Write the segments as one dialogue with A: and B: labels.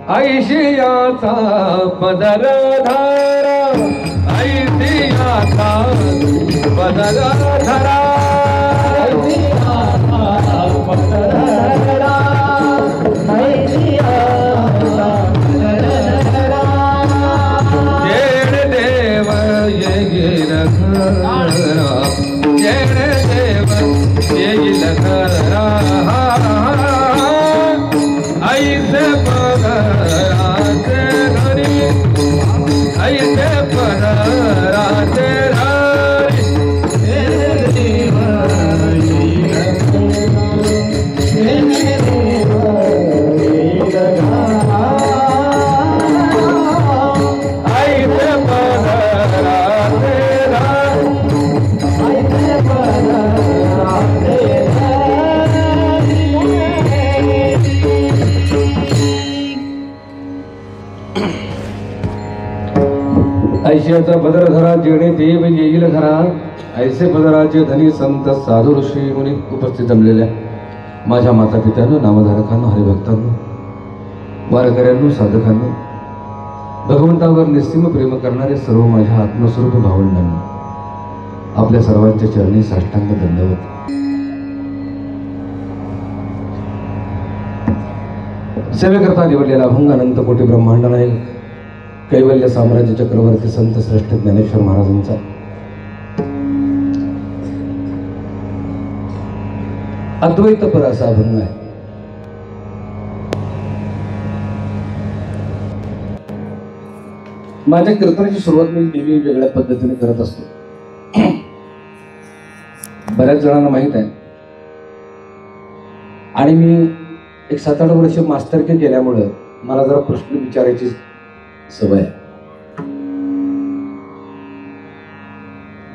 A: ऐशियाचा पदरधारा ऐशियाचा पदरधारा जेण देव येईल खरा जेण देव येईल खरा ऐसे पदराचे घरी ऐसे पदराचे ऐशियाचा पदरधरा जेणे देव येईल घरा ऐसे पदराचे धनी संत साधू ऋषी मुनी उपस्थित जमलेल्या माझ्या माता पित्यांनो नामधारकांनो हरिभक्तांनो वारकऱ्यांनो साधकांनो भगवंतावर निस्सीम प्रेम करणारे सर्व माझ्या आत्मस्वरूप भावंडांनो आपल्या सर्वांच्या चरणी साष्टांग दंडवत सेवेकरता निवडलेला अभंग अनंत कोटी ब्रह्मांड नायक कैवल्य साम्राज्य चक्रवर्ती संत श्रेष्ठ ज्ञानेश्वर महाराजांचा अद्वैतपर असा अभंग आहे. माझ्या कीर्तनाची सुरुवात मी नेहमी वेगळ्या पद्धतीने करत असतो. बऱ्याच जणांना माहित आहे आणि मी एक 7-8 वर्ष मास्टरकी केल्यामुळं मला जरा प्रश्न विचारायची सवय आहे.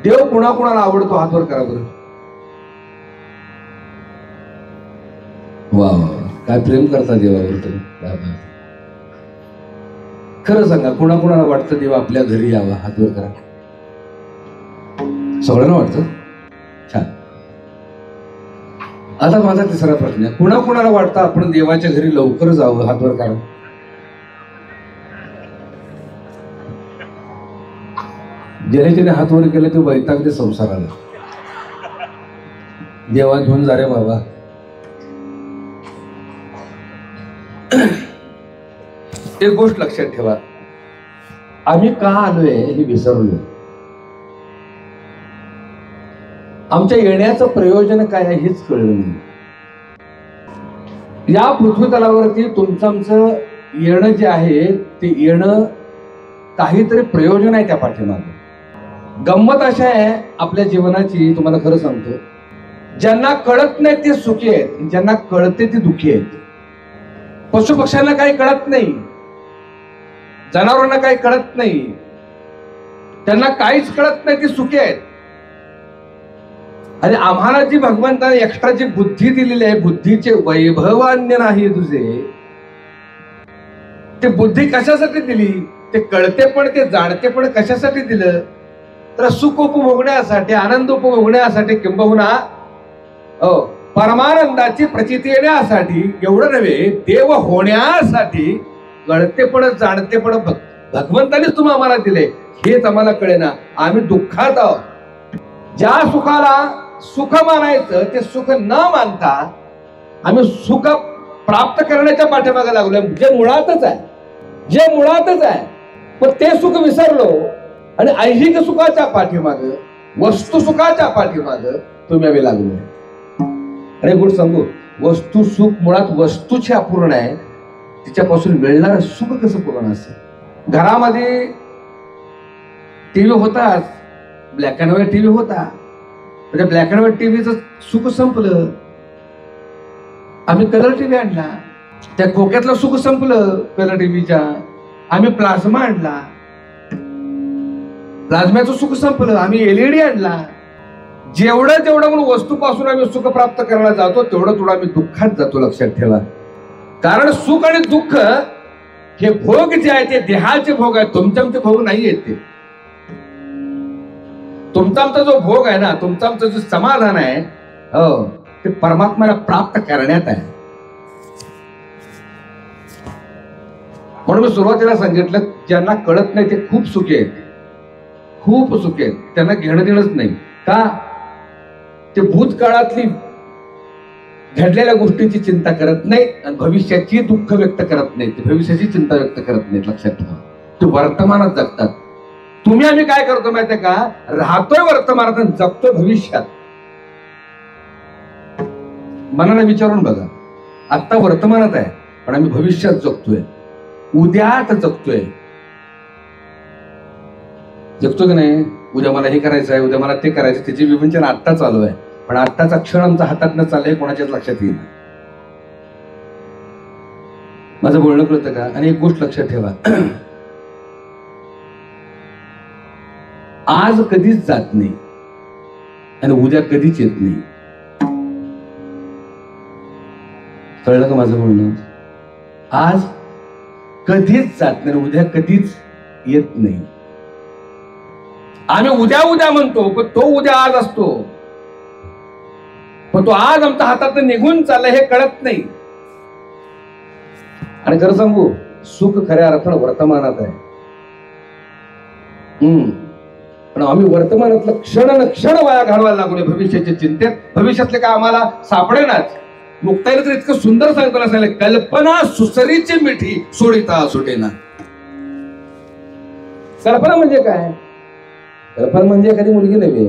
A: देव कुणाकुणाला आवडतो हातवर करा बरं. वा काय प्रेम करता देवावर तुम्ही. खरं सांगा कुणाकुणाला वाटतं देव आपल्या घरी यावा हातवर करा. सगळ्यांना वाटतं. छान. आता माझा तिसरा प्रश्न आहे कुणाकुणाला वाटतं आपण देवाच्या घरी लवकर जावं हातवर करा. ज्याने ज्याने हातवर केलं ते वैतागते संसाराला. देवा घेऊन जा रे बाबा. एक गोष्ट लक्षात ठेवा आम्ही का आलोय हे विसरलोय. आमच्या येण्याचं प्रयोजन काय आहे हेच कळलं नाही. या पृथ्वी तलावरती तुमचं आमचं येणं जे आहे ते येणं काहीतरी प्रयोजन आहे त्या पाठीमागे. गंमत अशा आहे आपल्या जीवनाची तुम्हाला खरं सांगतो ज्यांना कळत नाही ते सुखी आहेत ज्यांना कळते ते दुःखी आहेत. पशु पक्ष्यांना काही कळत नाही जनावरांना काही कळत नाही त्यांना काहीच कळत नाही ते सुखी आहेत. आणि आम्हाला जी भगवंताने एक्स्ट्रा जी बुद्धी दिलेली आहे बुद्धीचे वैभवान्य नाही तुझे. ते बुद्धी कशासाठी दिली ते कळते पण ते जाणते पण कशासाठी दिलं तर सुख उपभोगण्यासाठी आनंद उपभोगण्यासाठी किंबहुना परमानंदाची प्रचिती येण्यासाठी एवढं नव्हे देव होण्यासाठी कळते पण जाणते पण भगवंतानेच तुम्ही आम्हाला दिले हेच आम्हाला कळेना. आम्ही दुःखात आहोत. ज्या सुखाला सुख मानायचं ते सुख न मानता आम्ही सुख प्राप्त करण्याच्या पाठीमागे लागलोय. जे मुळातच आहे पण ते सुख विसरलो आणि ऐहिक सुखाच्या पाठीमाग वस्तू सुखाच्या पाठीमाग तुम्ही आम्ही लागलोय. अरे गोष्ट सांगू वस्तू सुख मुळात वस्तूची अपूर्ण आहे. तिच्यापासून मिळणारं सुख कसं पूर्ण असेल. घरामध्ये टीव्ही होताच ब्लॅक अँड व्हाईट टीव्ही होता. म्हणजे ब्लॅक अँड व्हाईट टीव्हीचं सुख संपलं. आम्ही कलर टीव्ही आणला. त्या खोक्यातलं सुख संपलं कलर टीव्हीच्या. आम्ही प्लाझ्मा आणला. प्लाझ्म्याचं सुख संपलं. आम्ही एलईडी आणला. जेवढं म्हणून वस्तूपासून आम्ही सुख प्राप्त करायला जातो तेवढं आम्ही दुःखात जातो. लक्षात ठेवा. कारण सुख आणि दुःख हे भोग जे आहे ते देहाचे भोग आहेत. तुमचे आमचे भोग नाही आहेत. ते तुमचा आमचा जो भोग आहे ना तुमचं आमचं जो समाधान आहे हो ते परमात्म्याला प्राप्त करण्यात आहे. म्हणून मी सुरुवातीला सांगितलं, ज्यांना कळत नाही ते खूप सुखी आहेत, खूप सुखी आहेत. त्यांना घेणं देणंच नाही. का? ते भूतकाळातली घडलेल्या गोष्टीची चिंता करत नाही आणि भविष्याची दुःख व्यक्त करत नाही, ते भविष्याची चिंता व्यक्त करत नाहीत. लक्षात ठेवा, ते वर्तमानात जगतात. तुम्ही आम्ही काय करतो माहितीये का? राहतोय वर्तमानात आणि जगतोय भविष्यात. मनाला विचारून बघा, आत्ता वर्तमानात आहे पण आम्ही भविष्यात जगतोय, उद्यात जगतोय. जगतो की नाही? उद्या मला हे करायचं आहे, उद्या मला ते करायचं, त्याची विवंचन आत्ता चालू आहे. पण आत्ताचा क्षण आमचा हातात न चाललंय, कोणाच्याच लक्षात येईल. माझं बोलणं कळतं का? आणि एक गोष्ट लक्षात ठेवा, आज कधीच जात नाही आणि उद्या कधीच येत नाही. कळलं का माझं बोलणं? आज कधीच जात नाही, उद्या कधीच येत नाही. आम्ही उद्या उद्या म्हणतो, पण तो उद्या आज असतो. पण तो आज आमच्या हातात निघून चाललाय हे कळत नाही. आणि खरं सांगू, सुख खऱ्या अर्थानं वर्तमानात आहे. पण आम्ही वर्तमानातलं क्षण वाया घालवायला लागलो भविष्याच्या चिंतेत. भविष्यातले काय आम्हाला सापडेनाच. मुक्ताईला तर इतकं सुंदर सांगताना सांगितलं, कल्पना सुसरीची मिठी सोडिता सुटेना. कल्पना म्हणजे काय? कल्पना म्हणजे एखादी मुलगी नव्हे,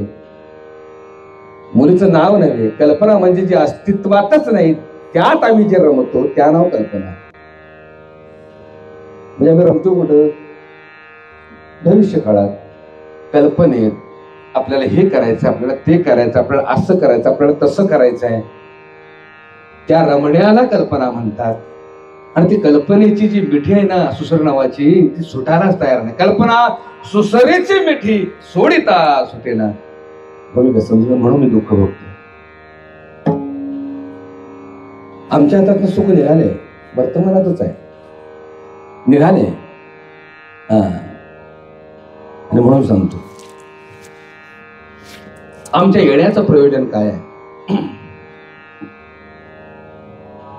A: मुलीचं नाव नव्हे. कल्पना म्हणजे जी अस्तित्वातच नाही, त्यात आम्ही जे रमतो त्या नाव कल्पना. म्हणजे आम्ही रमतो कुठं? भविष्य काळात, कल्पनेत. आपल्याला हे करायचं, आपल्याला ते करायचं, आपल्याला असं करायचं, आपल्याला तसं करायचं आहे. त्या रमण्याला कल्पना म्हणतात. आणि ती कल्पनेची जी मिठी आहे ना, सुसर नावाची, ती सुटायलाच तयार नाही. कल्पना सुसरीची मिठी सोडिता सुटेना. समजून म्हणून मी दुःख भोगतो. आमच्या हातात सुख निघाले, वर्तमानातच आहे, निघाले. आणि म्हणून सांगतो, आमच्या येण्याचं प्रयोजन काय आहे?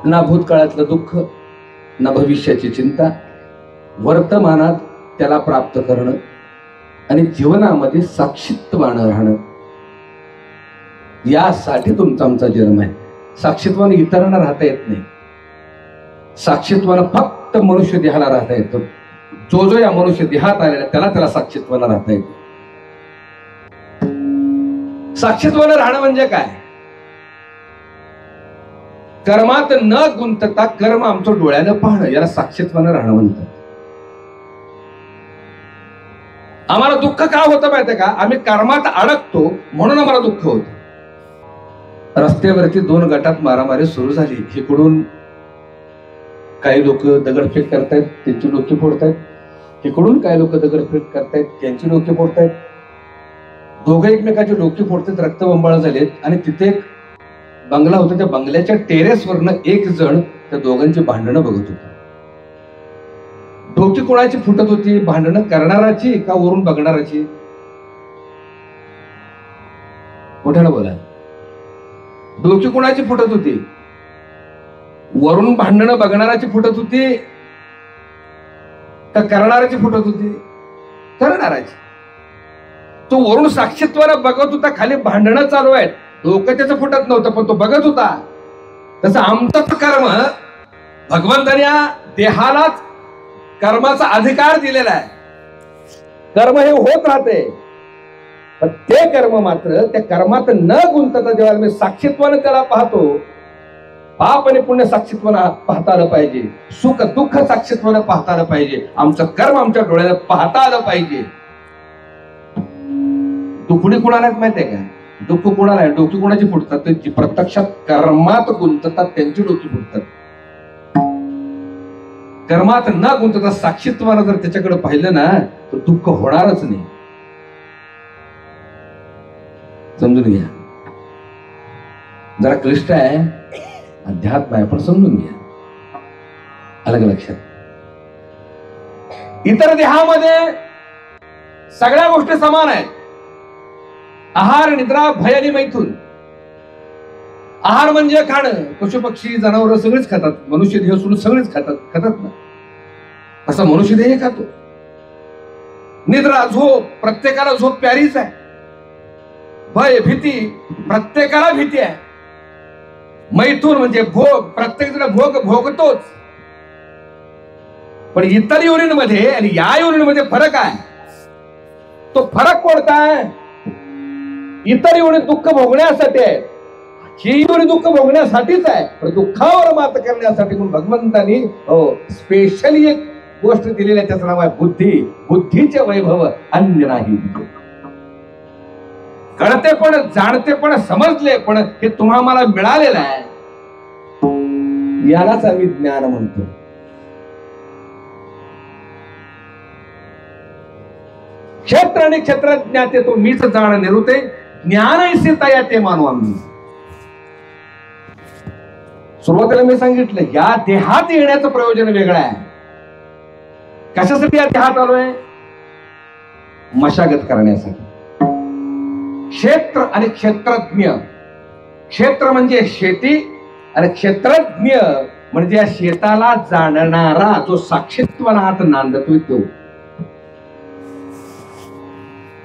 A: ना भूतकाळातलं दुःख, ना भविष्याची चिंता, वर्तमानात त्याला प्राप्त करणं आणि जीवनामध्ये साक्षीत्वानं राहणं, यासाठी तुमचा आमचा जन्म आहे. साक्षीत्वानं इतरांना राहता येत नाही. साक्षीत्वानं फक्त मनुष्य देहाला राहता येतं. जो या मनुष्य देहात आलेला त्याला साक्षीत्वानं राहता येतं. साक्षीत्वानं राहणं म्हणजे काय? कर्मात न गुंतता कर्म आमचं डोळ्यानं पाहणं, याला साक्षीत्वानं राहणं म्हणतात. आम्हाला दुःख का होतं माहितीये का? आम्ही कर्मात अडकतो म्हणून आम्हाला दुःख होतं. रस्त्यावरती 2 गटात मारामारी सुरू झाली. इकडून काही लोक दगडफेक करतायत, त्यांची डोकी फोडतायत. इकडून काही लोक दगडफेक करतायत, त्यांची डोकी फोडतायत. दोघे एकमेकाची डोकी फोडतात, रक्तबंबाळ झालेत. आणि तिथे एक बंगला होता, त्या बंगल्याच्या टेरेसवरनं एक जण त्या दोघांची भांडणं बघत होता. डोकी कोणाची फुटत होती? भांडणं करणाराची का वरून बघणाराची? मोठ्यानं बोला. डोकी कोणाची फुटत होती? वरून भांडणं बघणाराची फुटत होती का करणाराची फुटत होती? करणाराची. तो वरून साक्षीत्वानं बघत होता, खाली भांडणं चालू आहेत, डोकं त्याचं फुटत नव्हतं, पण तो बघत होता. तसं आमचं कर्म, भगवंताने देहालाच कर्माचा अधिकार दिलेला आहे. कर्म हे होत राहते, पण ते कर्म मात्र त्या कर्मात न गुंतता जेव्हा मी साक्षीत्वानं त्याला पाहतो, पाप आणि पुण्य साक्षीत्वानं पाहता आलं पाहिजे, सुख दुःख साक्षीत्वानं पाहता आलं पाहिजे, आमचं कर्म आमच्या डोळ्याला पाहता आलं पाहिजे. दुखणी कुणाला माहितीये का? दुःख कुणाला आहे? डोकी कुणाची फुटतात? जी प्रत्यक्षात कर्मात गुंततात त्यांची डोकी फुटतात. कर्मात न गुंतता साक्षीत्वानं जर त्याच्याकडे पाहिलं ना, तर दुःख होणारच नाही. समजून घ्या. जरा क्लिष्ट आहे, अध्यात्म आहे, पण समजून घ्या. अलग लक्षात. इतर देहामध्ये सगळ्या गोष्टी समान आहेत. आहार, निद्रा, भय आणि मैथुन. आहार म्हणजे खाणं. पशु पक्षी जनावर सगळेच खातात, मनुष्य देह सोडून सगळेच खातात ना. असं मनुष्य देह खातो. निद्रा झोप प्रत्येकाला झोप प्यारीच आहे. भय भीती प्रत्येकाला भीती आहे. मैथून म्हणजे भोग, प्रत्येक जण भोग भोगतोच. पण इतर योनींमध्ये आणि या योनींमध्ये फरक आहे. तो फरक कोणता आहे? इतर योनी दुःख भोगण्यासाठी आहे, ही योनी दुःख भोगण्यासाठीच आहे. पण दुःखावर मात करण्यासाठी म्हणून भगवंतांनी स्पेशली एक गोष्ट दिलेली आहे, त्याचं नाव आहे बुद्धी. बुद्धीचे वैभव अन्य नाही. कळते पण, जाणते पण, समजले पण, हे तुम्हा मला मिळालेलं आहे, यालाच आम्ही ज्ञान म्हणतो. क्षेत्र आणि क्षेत्रज्ञाते तो मीच जाण निरुते, ज्ञान ऐसिता याते मानू आम्ही. सुरुवातीला मी सांगितलं, या देहात येण्याचं प्रयोजन वेगळं आहे. कशासाठी या देहात आलोय? मशागत करण्यासाठी. क्षेत्र आणि क्षेत्रज्ञ, क्षेत्र म्हणजे शेती आणि क्षेत्रज्ञ म्हणजे या शेताला जाणणारा जो साक्षीत्वात नांदतोय तो.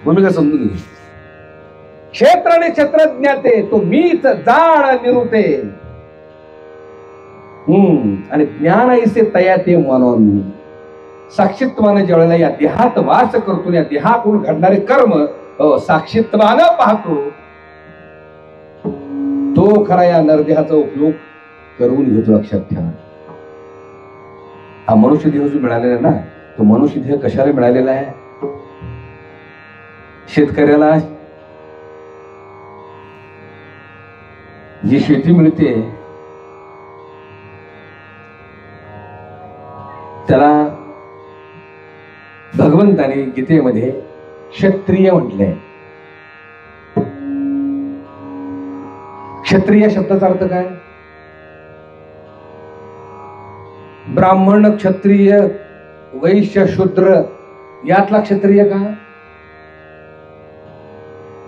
A: भूमिका समजून घे. क्षेत्र आणि क्षेत्रज्ञाते तो मीच जाण निरुते, आणि ज्ञान ऐसे तया ते म्हणून. साक्षीत्वाने ज्यावेळेला या देहात वास करतो, या देहाकडून घडणारे कर्म साक्षीत्वानं पाहतो, तो खरा या नरदेहाचा उपयोग करून घेतो. लक्षात ठेवा. हा मनुष्य देह जो मिळालेला ना, तो मनुष्य देह कशाला मिळालेला आहे? शेतकऱ्याला जी शेती मिळते त्याला भगवंताने गीतेमध्ये क्षत्रिय म्हटलंय. क्षत्रिय शब्दाचा अर्थ काय? ब्राह्मण, क्षत्रिय, वैश्य, शूद्र यातला क्षत्रिय का?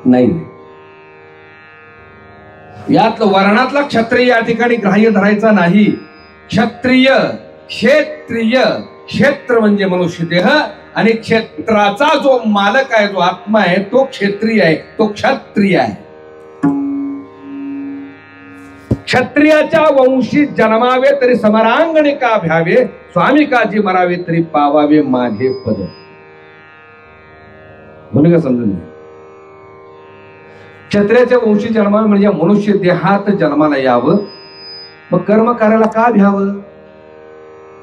A: नाही. यातलं वर्णातला क्षत्रिय या ठिकाणी ग्राह्य धरायचा नाही. क्षत्रिय, क्षेत्रिय, क्षेत्र म्हणजे मनुष्य देह, आणि क्षेत्राचा जो मालक आहे, जो आत्मा आहे, तो क्षेत्रिय आहे, तो क्षत्रिय आहे. क्षत्रियाच्या वंशी जन्मावे तरी समरांगणे का भ्यावे, स्वामी काजी मरावे तरी पावावे माझे पद. भूमिका समजून घ्या. क्षत्रियाच्या वंशी जन्मावे म्हणजे मनुष्य देहात जन्माला यावं. मग कर्म करायला का भ्यावं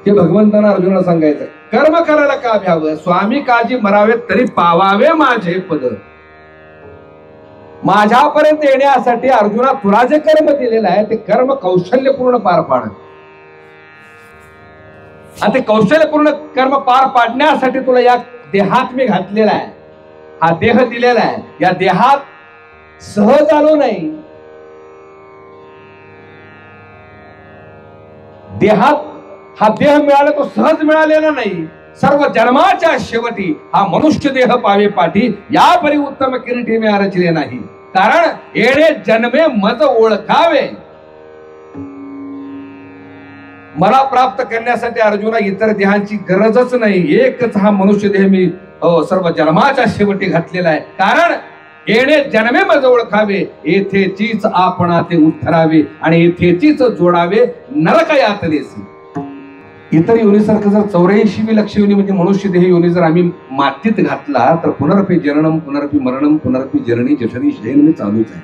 A: ते भगवंतांना अर्जुनाला सांगायचं. कर्म करायला का भ्यावं? स्वामी काजी मरावे तरी पावावे माझे पद. माझ्यापर्यंत येण्यासाठी अर्जुना तुला जे कर्म दिलेलं आहे ते कर्म कौशल्यपूर्ण पार पाड. आणि ते कौशल्यपूर्ण कर्म पार पाडण्यासाठी तुला या देहात मी घातलेला आहे, हा देह दिलेला आहे. या देहात सहज आलो नाही. देहात हा देह मिळाला तो सहज मिळालेला नाही. सर्व जन्माच्या शेवटी हा मनुष्य देह पावे पाठी, या परी उत्तम किरीटी मी रचले नाही. कारण येणे जन्मे मज ओळखावे. मला प्राप्त करण्यासाठी अर्जुना इतर देहांची गरजच नाही. एकच हा मनुष्य देह मी सर्व जन्माच्या शेवटी घातलेला आहे. कारण येणे जन्मे मज ओळखावे, येथेचीच आपणा ते उद्धरावे, आणि येथेचीच जोडावे नरक यातनेसी. इतर योनीसारखं जर 84 लक्ष योनी म्हणजे मनुष्य देह योनी जर आम्ही मातीत घातला तर पुनरपी जननम पुनरपी मरणम पुनरपी जननी जठनी शयन चालूच आहे.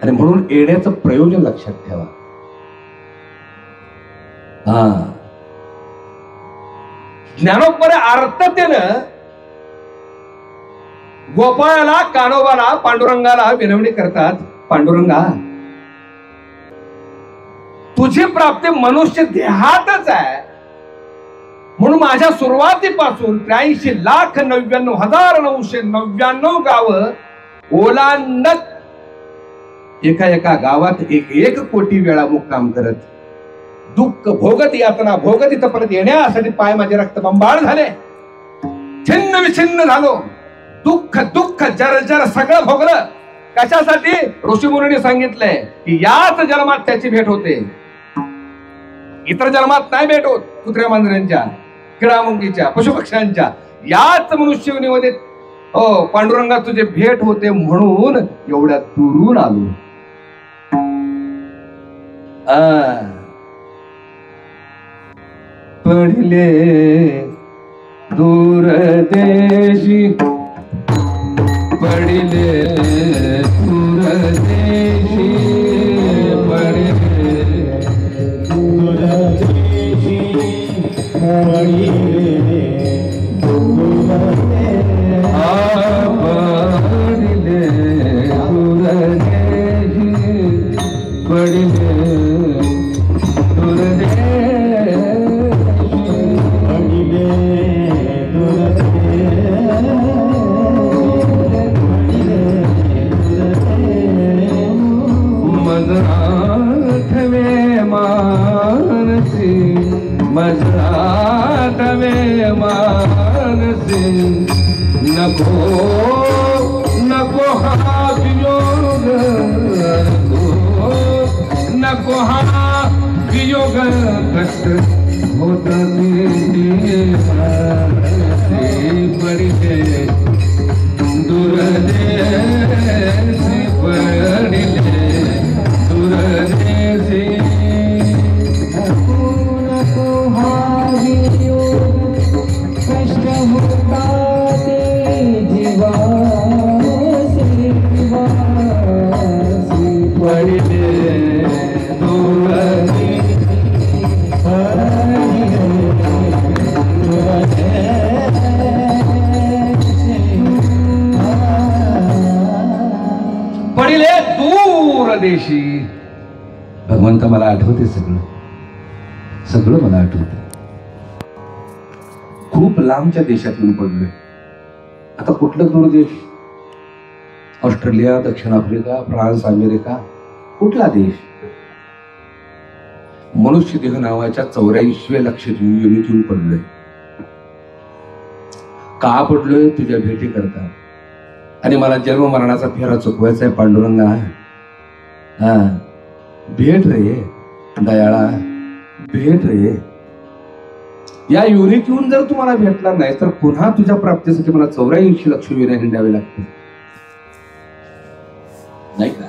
A: आणि म्हणून येण्याचं प्रयोजन लक्षात ठेवा. ज्ञानोपर आर्ततेनं गोपाळाला, कानोबाला, पांडुरंगाला विनवणी करतात. पांडुरंगा, तुझी प्राप्ती मनुष्य देहातच आहे, म्हणून माझ्या सुरुवातीपासून 83,99,999 गावं ओलांडत एका एका गावात एक कोटी वेळा मुक्काम करत, दुःख भोगत, यातना भोगत, इथं परत येण्यासाठी पाय माझे रक्तबंबाळ झाले, छिन्न विछिन्न झालो, दुःख दुःख जर सगळं भोगलं. कशासाठी? ऋषीमुनींनी सांगितलंय की याच जन्मात त्याची भेट होते, इतर जन्मात नाही भेट होत कुत्र्या मांजरांच्या. किडामुंगीच्या पशुपक्ष्यांच्या याच मनुष्ययोनीमध्ये पांडुरंगा तुझे भेट होते म्हणून एवढ्या दुरून आलो. पडले दूर देशी पडले दूर देशी पडले दूर देशी पडले दूर देशी पडले दूर मजरातवे मानसी नको नको हा वियोग नको हा वियोग कष्ट होत पडिले दूर देशी पडिले दूर देशी पडिले दूर देशी. भगवंत मला आठवते सगळं सगळं मला आठवते. खूप लांबच्या देशातून पडलोय. आता कुठलं दूर देश? ऑस्ट्रेलिया, दक्षिण आफ्रिका, फ्रान्स, अमेरिका, कुठला देश? मनुष्य देह नावाच्या 84व्या लक्षात युनिटून पडलोय. का पडलोय? तुझ्या भेटी करता. आणि मला जन्म मरणाचा फेरा चुकवायचा आहे पांडुरंगा. भेट रे दयाळा, भेट रे. या युनिट येऊन जर तुम्हाला भेटला नाही तर पुन्हा तुझ्या प्राप्तीसाठी मला 84 लक्ष युनिट हिंडावे लागते, नाही का?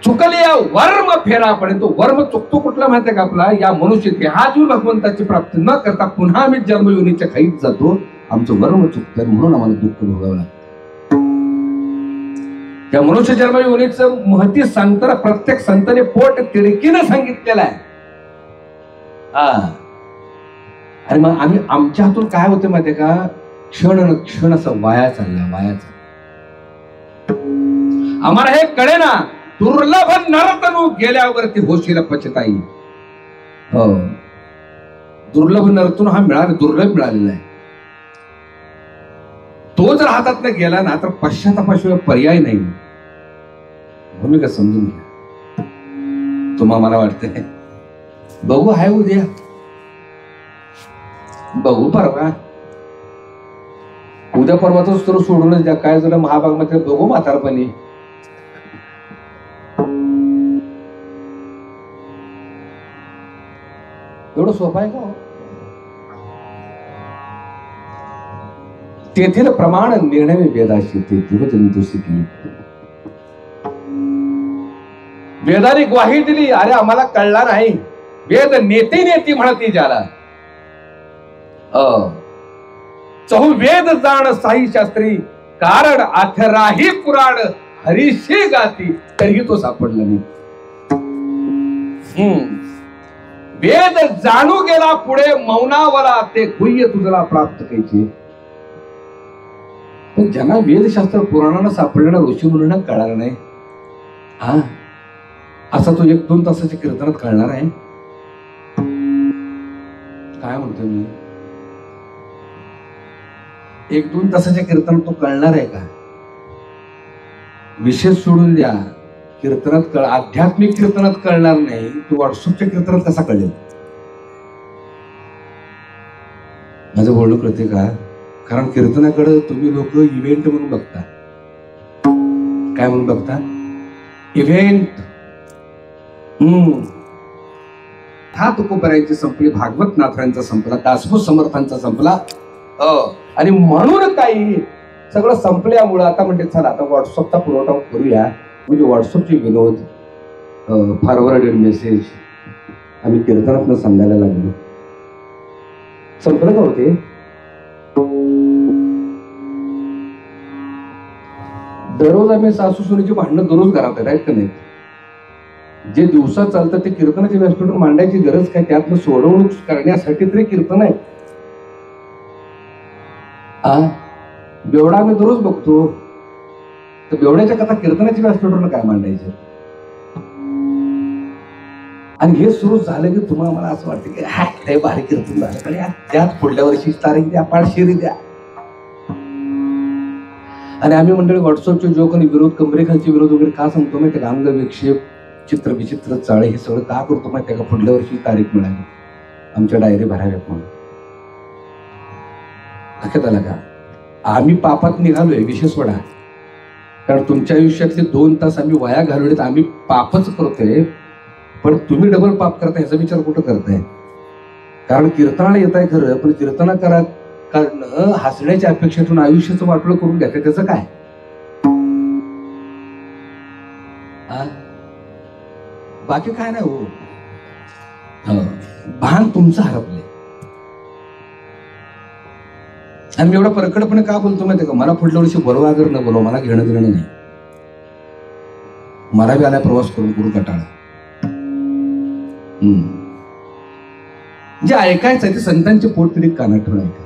A: चुकले या वर्म फेरापर्यंत. वर्म चुकतो कुठला माहितीये का आपला? या मनुष्य देहात येऊन भगवंताची प्राप्ती न करता पुन्हा आम्ही जन्म युनिटच्या खाईत जातो. आमचं वर्म चुकतं म्हणून आम्हाला दुःख भोगावं लागतं. त्या मनुष्य जन्म योनीचं महती सांगताना प्रत्येक संतांनी पोट तिडकीनं सांगितलेलं आहे. आणि मग आम्ही आमच्या हातून काय होते माहितीये का? क्षण क्षण असं वाया चालला, वाया चालला. आम्हाला हे कळे ना. दुर्लभ नरतनू गेल्यावरती होशील पछताई. हो, दुर्लभ नरतनू हा दुर्लभ मिळालेला आहे. तो जर हातात गेला ना तर पश्चातापाशिवाय पर्याय नाही. भूमिका समजून घ्या. तुम्हाला मला वाटतंय बघू आहे उद्या, बघू परवा, उद्या परवाच तर सोडूनच द्या. काय झालं महाभाग मध्ये बघू म्हातारपणी. एवढं सोपं आहे का? तेथील प्रमाण निर्णय वेदाशी तेथील जंतुसिकी. वेदाने ग्वाही दिली. अरे आम्हाला कळला नाही. वेद नेते नेती म्हणती ज्याला. चहू वेद जाण साई शास्त्री कारण अठराही पुराण हरीशी गाती तरीही तो सापडला नाही. वेद जाणू गेला पुढे मौनावला ते गुह्य तुझला प्राप्त कैचे. पण ज्यांना वेदशास्त्र पुराणाला सापडलेला ऋषी मुनींना कळणार नाही. असा तो 1-2 तासाच्या कीर्तनात कळणार आहे. काय म्हणतो मी? 1-2 तासाच्या कीर्तनात तो कळणार आहे का? विषय सोडून द्या. कीर्तनात आध्यात्मिक कीर्तनात कळणार नाही, तो व्हॉट्सअपच्या कीर्तनात कसा कळेल? माझं बोलणं कळते का? कारण कीर्तनाकडे तुम्ही लोक इव्हेंट म्हणून बघता. काय म्हणून बघता? इव्हेंट. गाथा तुकोबरायांची संपली, भागवत नाथांचा संपला, दासबोध समर्थांचा संपला. आणि म्हणून काही सगळं संपल्यामुळं आता म्हणते चला आता व्हॉट्सअपचा पुरवठा करूया. म्हणजे व्हॉट्सअपचे विनोद, फॉरवर्डेड मेसेज आम्ही कीर्तनातनं सांगायला लागलो. संपलं का होते? दररोज आम्ही सासू सुनेची भांडणं दररोज घरात आहेत का नाही? जे दिवसात चालतं ते कीर्तनाच्या व्यासपीठावर मांडायची गरज काय? त्यातनं सोडवणूक करण्यासाठी तरी कीर्तन आहे. बेवडा आम्ही दररोज बघतो, तर बेवड्याच्या कथा कीर्तनाच्या व्यासपीठावर काय मांडायचे? आणि हे सुरू झालं की तुम्हाला मला असं वाटतं की लय भारी कीर्तन झालं, पण त्यात पुढल्या वर्षी तारीख द्या, पाठशिरी द्या. आणि आम्ही मंडळी व्हॉट्सअपचे जोक आणि विरोध, कमरेखालचे विरोध वगैरे का सांगतो माहिती का? अंग विक्षेप, चित्र विचित्र चाळे हे सगळं का करतो माहिती का? पुढल्या वर्षी तारीख मिळाली, आमच्या डायरी भराव्यात म्हणून. लक्षात आला का? आम्ही पापात निघालोय विषय सोडा, कारण तुमच्या आयुष्यातले 2 तास आम्ही वाया घालवलेत. आम्ही पापच करतोय, पण तुम्ही डबल पाप करताय ह्याचा विचार कुठं करताय? कारण कीर्तनाला येत आहे खरं, पण कीर्तना करणं हसण्याच्या अपेक्षेतून आयुष्याचं वाटोळं करून घ्यायचं, त्याचं काय? बाकी काय नाही हो. भान तुमचं हरपले. आणि मी एवढा परकडपणे का बोलतो माहिती का? मला पुढल्या वर्षी बोलवा अगर न बोलवा, मला घेणं देणं नाही. मला बी आलाय प्रवास करून करून कंटाळा. जे ऐकायचं आहे ते संतांचे पोट तरी कानात ठेवून ऐका.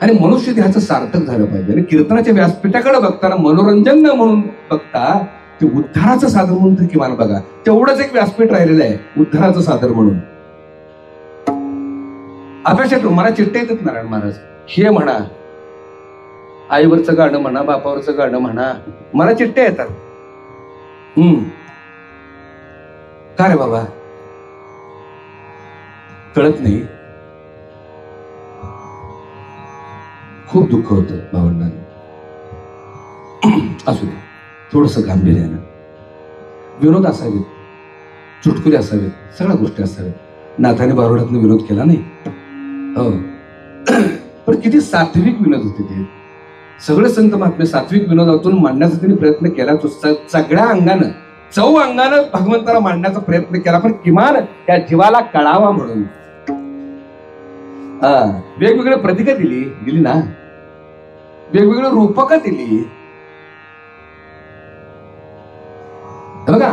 A: आणि मनुष्य ह्याचं सार्थक झालं पाहिजे. आणि कीर्तनाच्या व्यासपीठाकडे बघताना मनोरंजन न म्हणून बघता ते उद्धाराचं साधन म्हणून तर किमान बघा. तेवढंच एक व्यासपीठ राहिलेलं आहे उद्धाराचं साधन म्हणून. अपेक्षा मला चिठ्ठ्या येतात नारायण महाराज, हे म्हणा, आईवरचं गाणं म्हणा, बापावरचं गाणं म्हणा, मला चिठ्ठ्या येतात. का रे बाबा? कळत नाही. खूप दुःख होतं भावंडांना. असू दे, थोडस गांभीर्यानं. विनोद असावेत, चुटकुले असावेत, सगळ्या गोष्टी असाव्यात. नाथाने बारोड्यातनं विनोद केला नाही हो, पण किती सात्विक विनोद होते ते. सगळे संत महात्मे सात्विक विनोदातून मांडण्याचा त्यांनी प्रयत्न केला. तो सगळ्या अंगानं, अंगानं भगवंताला मांडण्याचा प्रयत्न केला, पण किमान त्या जीवाला कळावा म्हणून वेगवेगळे प्रतीक दिली ना, वेगवेगळे रूपक दिली. बघा,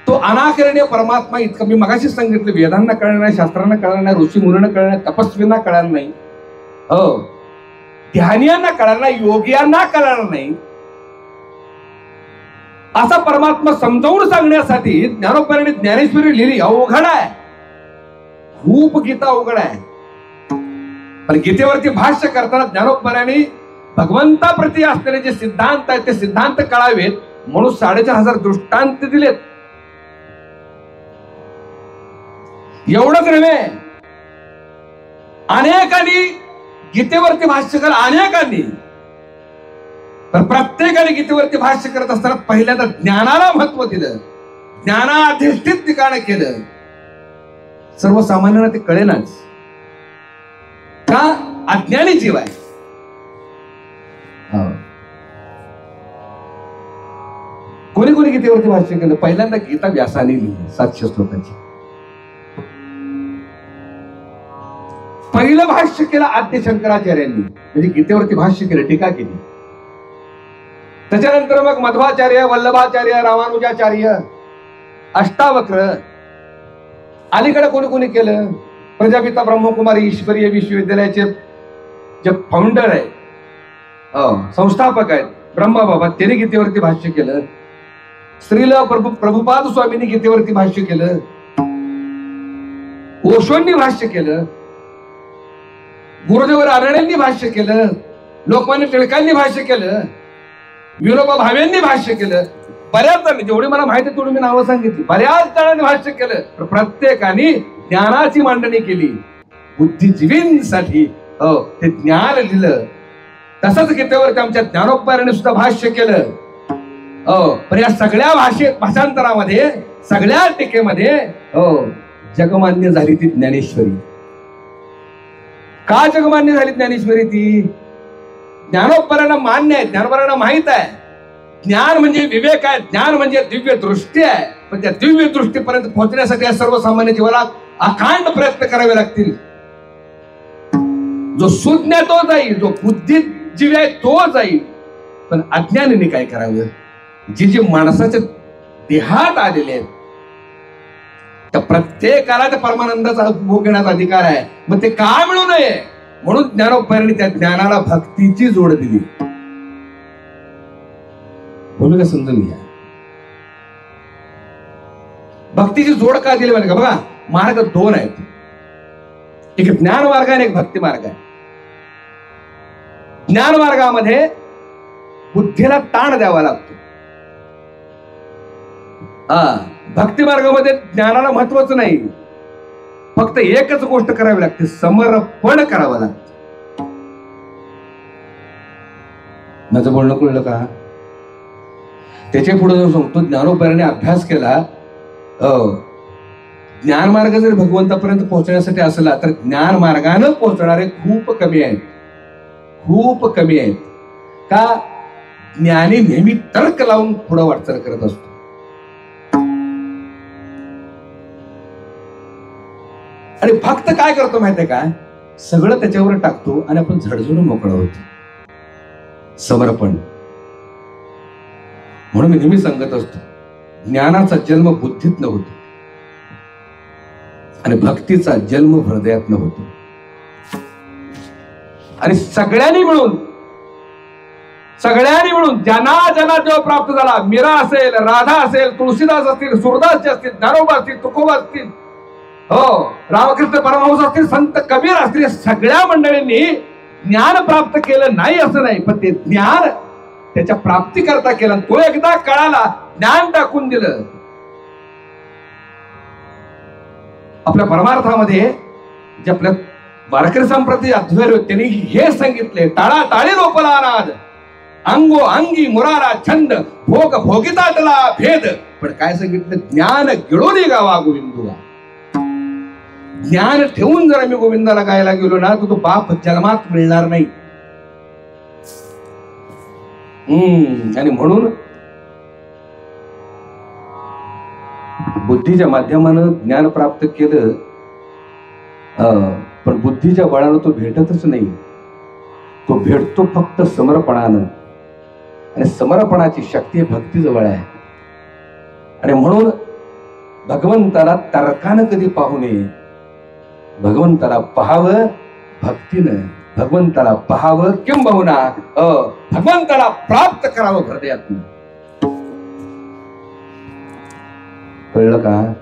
A: तो अनाकरणीय परमात्मा इतका, मी मगाशी सांगितलं, वेदांना कळणार नाही, शास्त्रांना कळणार नाही, ऋषी मुनींना कळणार नाही, तपस्वींना कळणार नाही, हो, ध्यानियांना कळणार नाही, योगियांना कळणार नाही. असा परमात्मा समजावून सांगण्यासाठी ज्ञानोबांनी ज्ञानेश्वरी लिहिली. अवघड आहे, खूप गीता अवघड आहे. पण गीतेवरती भाष्य करताना ज्ञानोबांनी भगवंताप्रती असलेले जे सिद्धांत आहेत ते सिद्धांत कळावेत म्हणून 4500 दृष्टांत दिलेत. एवढंच नव्हे, अनेकांनी गीतेवरती भाष्य केलं, अनेकांनी. तर प्रत्येकाने गीतेवरती भाष्य करत असताना पहिल्यांदा ज्ञानाला महत्व दिलं, ज्ञानाधिष्ठित ठिकाण केलं. सर्वसामान्यांना ते कळेनाच का? अज्ञानी जीव आहे. कोणी कोणी गीतेवरती भाष्य केलं? पहिल्यांदा गीता व्यासाने लिहिली 700 श्लोकांची. पहिलं भाष्य केलं आद्य शंकराचार्यांनी, म्हणजे गीतेवरती भाष्य केलं, टीका केली. त्याच्यानंतर मग मध्वाचार्य, वल्लभाचार्य, रामानुजाचार्य, अष्टावक्र. अलीकडे कोणी कोणी केलं? प्रजापिता ब्रह्मकुमारी ईश्वरीय विश्वविद्यालयाचे जे फाउंडर आहे, संस्थापक आहेत ब्रह्मबाबा, त्यांनी गीतेवरती भाष्य केलं. श्रील प्रभुपाद स्वामींनी गीतेवरती भाष्य केलं. ओशोंनी भाष्य केलं. गुरुदेव रानड्यांनी भाष्य केलं. लोकमान्य टिळकांनी भाष्य केलं. विनोबा भावेंनी भाष्य केलं. बऱ्याच जणांनी, जेवढी मला माहिती तेवढी मी नावं सांगितली, बऱ्याच जणांनी भाष्य केलं. प्रत्येकाने ज्ञानाची मांडणी केली. बुद्धिजीवींसाठी ते ज्ञान लिहिलं. तसंच गीतेवरती आमच्या ज्ञानोबांनी सुद्धा भाष्य केलं. पण या सगळ्या भाषांतरामध्ये, सगळ्या टीकेमध्ये जगमान्य झाली ती ज्ञानेश्वरी. का जगमान्य झाली ज्ञानेश्वरी ती? ज्ञानोबरांना मान्य आहे, ज्ञानोबरांना माहित आहे ज्ञान म्हणजे विवेक आहे, ज्ञान म्हणजे दिव्य दृष्टी आहे. पण त्या दिव्य दृष्टीपर्यंत पोहोचण्यासाठी या सर्वसामान्य जीवाला अखंड प्रयत्न करावे लागतील. जो सुज्ञ तो जाईल, जो बुद्धिजीवी आहे तो जाईल. पण अज्ञानीने काय करावं? जी माणसाच्या देहात आलेले आहेत त्या प्रत्येकाला त्या परमानंदाचा उपभोग घेण्याचा अधिकार आहे. मग ते का मिळू नये म्हणून ज्ञानोबरांनी त्या ज्ञानाला भक्तीची जोड दिली. भूमिका समजून घ्या. भक्तीची जोड का दिली म्हणजे का बघा, मार्ग दोन आहेत. एक ज्ञान मार्ग आणि एक भक्ती मार्ग आहे. ज्ञान मार्गामध्ये बुद्धीला ताण द्यावा लागतो. भक्ती मार्गामध्ये ज्ञानाला महत्वाचं नाही, फक्त एकच गोष्ट करावी लागते, समर्पण करावं लागतं. माझं बोलणं कळलं का? त्याच्या पुढे जाऊन सांगतो, ज्ञानोबरांनी अभ्यास केला. ज्ञान मार्ग जर भगवंतापर्यंत पोहोचण्यासाठी असला तर ज्ञान मार्गानं पोहोचणारे खूप कमी आहेत, खूप कमी आहेत. का? ज्ञानी नेहमी तर्क लावून पुढे वाटचाल करत असतो. आणि भक्त काय करतो माहितीये का? सगळं त्याच्यावर टाकतो आणि आपण झडझडून मोकळा होतो. समर्पण. म्हणून मी नेहमी सांगत असतो, ज्ञानाचा जन्म बुद्धीत न होतो आणि भक्तीचा जन्म हृदयात न होतो. आणि सगळ्यांनी मिळून ज्यांना जेव्हा प्राप्त झाला, मीरा असेल, राधा असेल, तुळशीदास असतील, सुरदास असतील, ज्ञानोबा असतील, तुकोबा असतील, हो रामकृष्ण परमहंस असतील, संत कबीर असतील, सगळ्या मंडळींनी ज्ञान प्राप्त केलं नाही असं नाही, पण ते ज्ञान त्याच्या प्राप्ती करता केलं. तो एकदा कळाला, ज्ञान टाकून दिलं. आपल्या परमार्थामध्ये जे आपल्या वारकरी संप्रती अध्वर्य त्यांनी हे सांगितले, टाळा टाळी रोपला नाद, अंगो अंगी मुरारा छंद, भोग भोगितातला भेद. पण काय सांगितलं? ज्ञान गिळून गावा गोविंदुला. ज्ञान ठेवून जर आम्ही गोविंदाला गायला गेलो ना, तो बाप जन्मात मिळणार नाही. आणि म्हणून बुद्धीच्या माध्यमानं ज्ञान प्राप्त केलं, पण बुद्धीच्या बळानं तो भेटतच नाही. तो भेटतो फक्त समर्पणानं, आणि समर्पणाची शक्ती भक्तीजवळ आहे. आणि म्हणून भगवंताला तर्कानं कधी पाहू नये, भगवंताला पाहावं भक्तीनं, भगवंताला पाहावं किंबहुना भगवंताला प्राप्त करावं हृदयातून. कळलं का?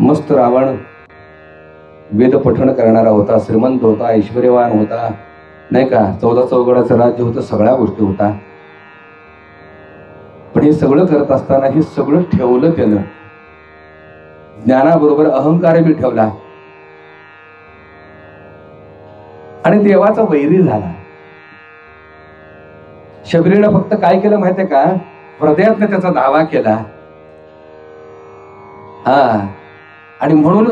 A: मस्त रावण वेद पठण करणारा होता, श्रीमंत होता, ऐश्वर्यवान होता, नाही का, 14 चौघडाचं राज्य होतं, सगळ्या गोष्टी होता. पण हे सगळं करत असताना हे सगळं ठेवलं त्यानं. ज्ञानाबरोबर अहंकार बी ठेवला आणि देवाचा वैरी झाला. शबरीनं फक्त काय केलं माहितीये का? हृदयातनं त्याचा दावा केला. आणि म्हणून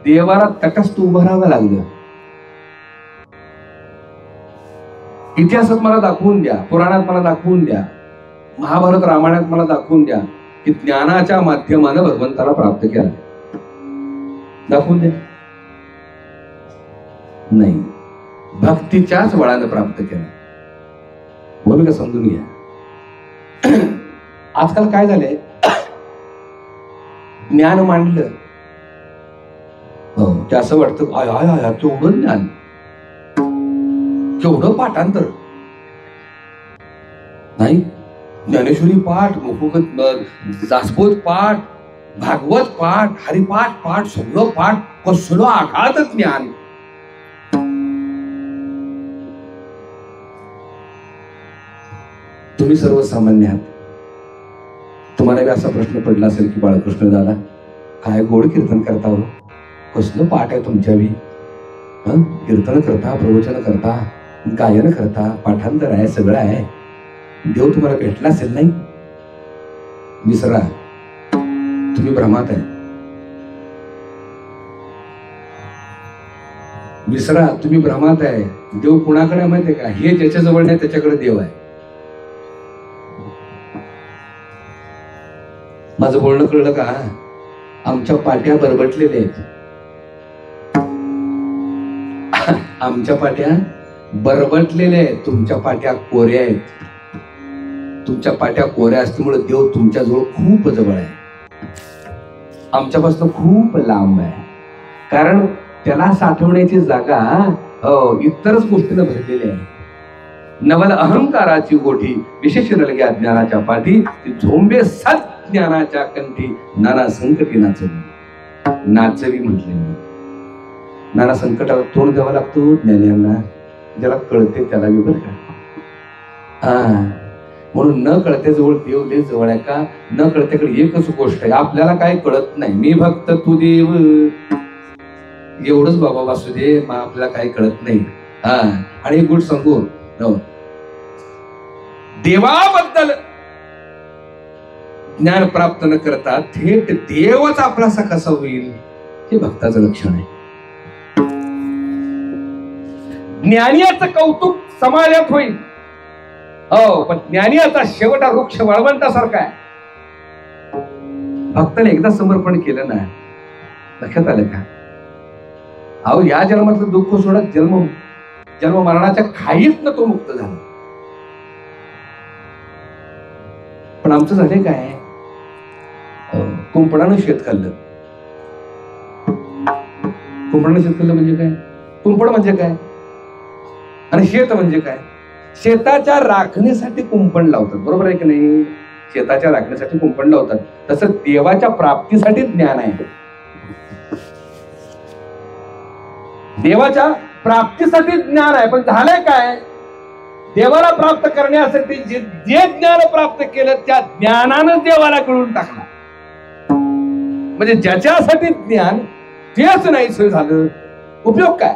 A: देवाला तटस्थ उभं राहावं लागलं. इतिहासात मला दाखवून द्या, पुराणात मला दाखवून द्या, महाभारत रामायणात मला दाखवून द्या की ज्ञानाच्या माध्यमानं भगवंताला प्राप्त केला. दाखवून द्या. नाही, भक्तीच्याच बळानं प्राप्त केला. भूमिका समजून घ्या. आजकाल काय झालंय, ज्ञान मांडलं, ते असं वाटतं आय आय आय केवढं ज्ञान, केवढं पाठांतर. नाही, ज्ञानेश्वरी पाठ, दासबोध पाठ, भागवत पाठ, हरिपाठ पाठ, सगळं पाठ, कसलं आघात ज्ञान. तुम्ही सर्वसामान्य आहात. तुम्हाला बी असा प्रश्न पडला असेल की बाळकृष्ण दादा काय गोड कीर्तन करता हो, कसलं पाठ आहे तुमच्या बी, कीर्तन करता, प्रवचन करता, गायन करता, पाठांतर आहे, सगळं आहे. देव तुम्हाला भेटला असेल नाही. विसरा, तुम्ही भ्रमात आहे. विसरा, तुम्ही भ्रमात आहे. देव कुणाकडे माहितीये का? हे ज्याच्या जवळ नाही त्याच्याकडे देव आहे. माझं बोलणं कळलं का? आमच्या पाट्या बरबटलेल्या आहेत. आमच्या पाट्या बरबटलेल्या आहेत, तुमच्या पाट्या कोऱ्या आहेत. तुमच्या पाट्या कोऱ्या असल्यामुळे देव तुमच्याजवळ खूप जवळ आहे, आमच्यापासून खूप लांब आहे. कारण त्याला साठवण्याची जागा इतरच गोष्टीनं भरलेली आहे. नवल अहंकाराची गोठी विशेष नलग्या ज्ञानाच्या पाठी, झोंबे सत ज्ञानाच्या कंठी, नाना संकटी नाचवी. नाचवी म्हटले, नाना संकटाला तोंड द्यावा लागतो ज्ञान्यांना. ज्याला कळते त्याला बी बरं का. म्हणून न कळते जवळ देव लय जवळ आहे का? न कळत्याकडे एकच गोष्ट आहे, आपल्याला काय कळत नाही. मी भक्त तू देव, एवढंच बाबा वासुदेव, आपल्याला काही कळत नाही. आणि एक गोष्ट सांगू, देवाबद्दल ज्ञान प्राप्त न करता थेट देवच आपलासा कसा होईल हे भक्ताचं लक्षण आहे. ज्ञानियाचं कौतुक समाजात होईल, पण ज्ञानियाचा शेवटा वृक्ष वाळवंटासारखा आहे. भक्ताने एकदा समर्पण केलं ना, लक्षात आलं का? अहो, या जन्मातलं दुःख सोडत जन्म मरणाच्या खाईतनं तो मुक्त झाला. पण आमचं झाले काय? कुंपणानं शेत खाल्लं. कुंपणानं शेत खाल्लं म्हणजे काय? कुंपण म्हणजे काय आणि शेत म्हणजे काय? शेताच्या राखणीसाठी कुंपण लावतात, बरोबर आहे की नाही? शेताच्या राखणीसाठी कुंपण लावतात. तसं देवाच्या प्राप्तीसाठी ज्ञान आहे. देवाच्या प्राप्तीसाठी ज्ञान आहे. पण झालंय काय? देवाला प्राप्त करण्यासाठी जे ज्ञान प्राप्त केलं त्या ज्ञानानं देवाला कळून टाकला. म्हणजे ज्याच्यासाठी ज्ञान तेच नाही सोय झालं, उपयोग काय?